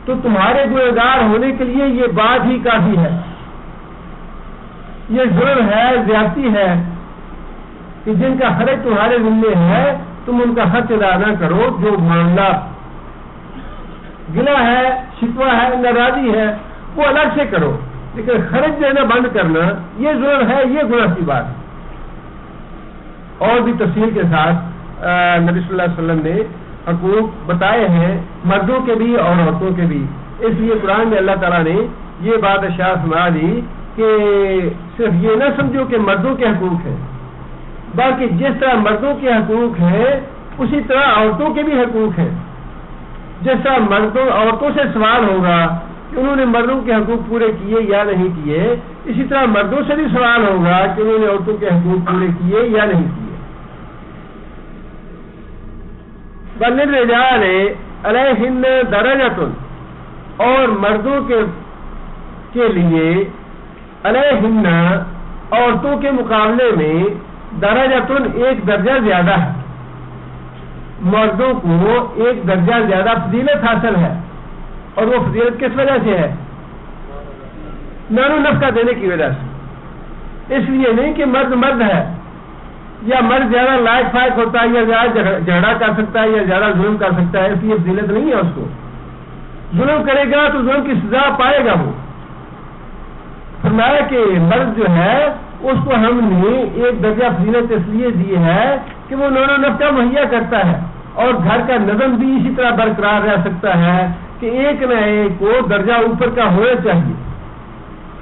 تو تمہارے گنہگار ہونے کے لیے یہ بات ہی کافی ہے۔ یہ ظلم ہے، زیادتی ہے کہ جن کا خرچ تمہارے ذمہ ہے تم ان کا خرچ ادا نہ کرو۔ جو معاملہ گلہ ہے، شکوہ ہے، ناراضی ہے وہ الگ سے کرو، لیکن خرچ دینا بند کرنا یہ ظلم ہے، یہ گناہ کی بات ہے۔ اور بھی تفصیل کے ساتھ نبی صلی اللہ علیہ وسلم نے حقوق بتائے ہیں مردوں کے بھی اور عورتوں کے بھی، اس لیے قرآن میں اللہ تعالیٰ نے یہ بات ارشاد فرما دی کہ صرف یہ نہ سمجھو کہ مردوں کے حقوق ہیں، بلکہ جس طرح مردوں کے حقوق ہیں اسی طرح عورتوں کے بھی حقوق ہیں۔ جیسا عورتوں سے سوال ہوگا کہ انہوں نے مردوں کے حقوق پورے کیے یا نہیں کیے، اسی طرح مردوں سے بھی سوال ہوگا کہ انہوں نے عورتوں کے حقوق پورے کیے یا نہیں کیے۔ وَلِلرِّجَالِ عَلَيْهِنَّ دَرَجَةٌ، اور مردوں کے لیے علیہن عورتوں کے مقابلے میں درجۃ ایک درجہ زیادہ ہے، مردوں کو ایک درجہ زیادہ فضیلت حاصل ہے، اور وہ فضیلت کس وجہ سے ہے؟ نان و نفقہ دینے کی وجہ سے۔ اس لیے نہیں کہ مرد ہے یا مرد زیادہ لائق فائق ہوتا ہے یا زیادہ جھگڑا کر سکتا ہے یا زیادہ ظلم کر سکتا ہے، اس لیے فضیلت نہیں ہے اس کو۔ ظلم کرے گا تو ظلم کی سزا پائے گا وہ۔ فرمایا کہ مرد جو ہے اس کو ہم نے ایک درجہ فضیلت اس لیے دی ہے کہ وہ نان و نفقہ مہیا کرتا ہے، اور گھر کا نظم بھی اسی طرح برقرار رہ سکتا ہے کہ ایک نہ ایک کو درجہ اوپر کا ہونا چاہیے،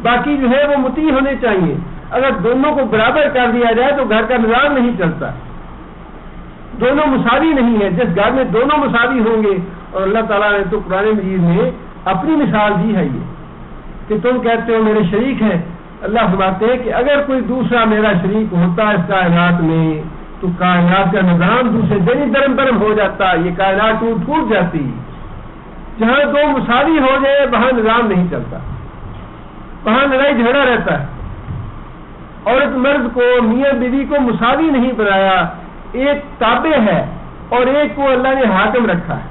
باقی جو ہے وہ مطیع ہونے چاہیے۔ اگر دونوں کو برابر کر دیا جائے تو گھر کا نظام نہیں چلتا، دونوں مساوی نہیں ہے۔ جس گھر میں دونوں مساوی ہوں گے، اور اللہ تعالیٰ نے تو قرآن مجید میں اپنی مثال دی ہے یہ کہ تم کہتے ہو میرے شریک ہیں، اللہ فرماتے ہیں کہ اگر کوئی دوسرا میرا شریک ہوتا اس کائنات میں تو کائنات کا نظام دوسرے دن ہی درم برم ہو جاتا، یہ کائنات ٹوٹ جاتی۔ جہاں دو مساوی ہو جائے وہاں نظام نہیں چلتا، وہاں لڑائی جھگڑا رہتا ہے۔ عورت مرد کو، میاں بیوی کو مساوی نہیں بنایا، ایک تابع ہے اور ایک کو اللہ نے حاکم رکھا ہے،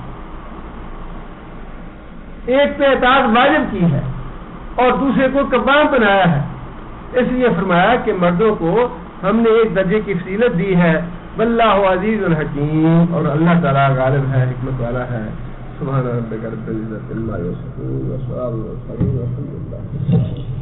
ایک پہ اطاعت واجب کی ہے اور دوسرے کو قوام بنایا ہے۔ اس لیے فرمایا کہ مردوں کو ہم نے ایک درجے کی فضیلت دی ہے۔ واللہ عزیز الحکیم، اور اللہ تعالیٰ غالب ہے، حکمت والا ہے۔ سبحان ربک رب العزت عما یصفون وسلام علی المرسلین والحمد للہ۔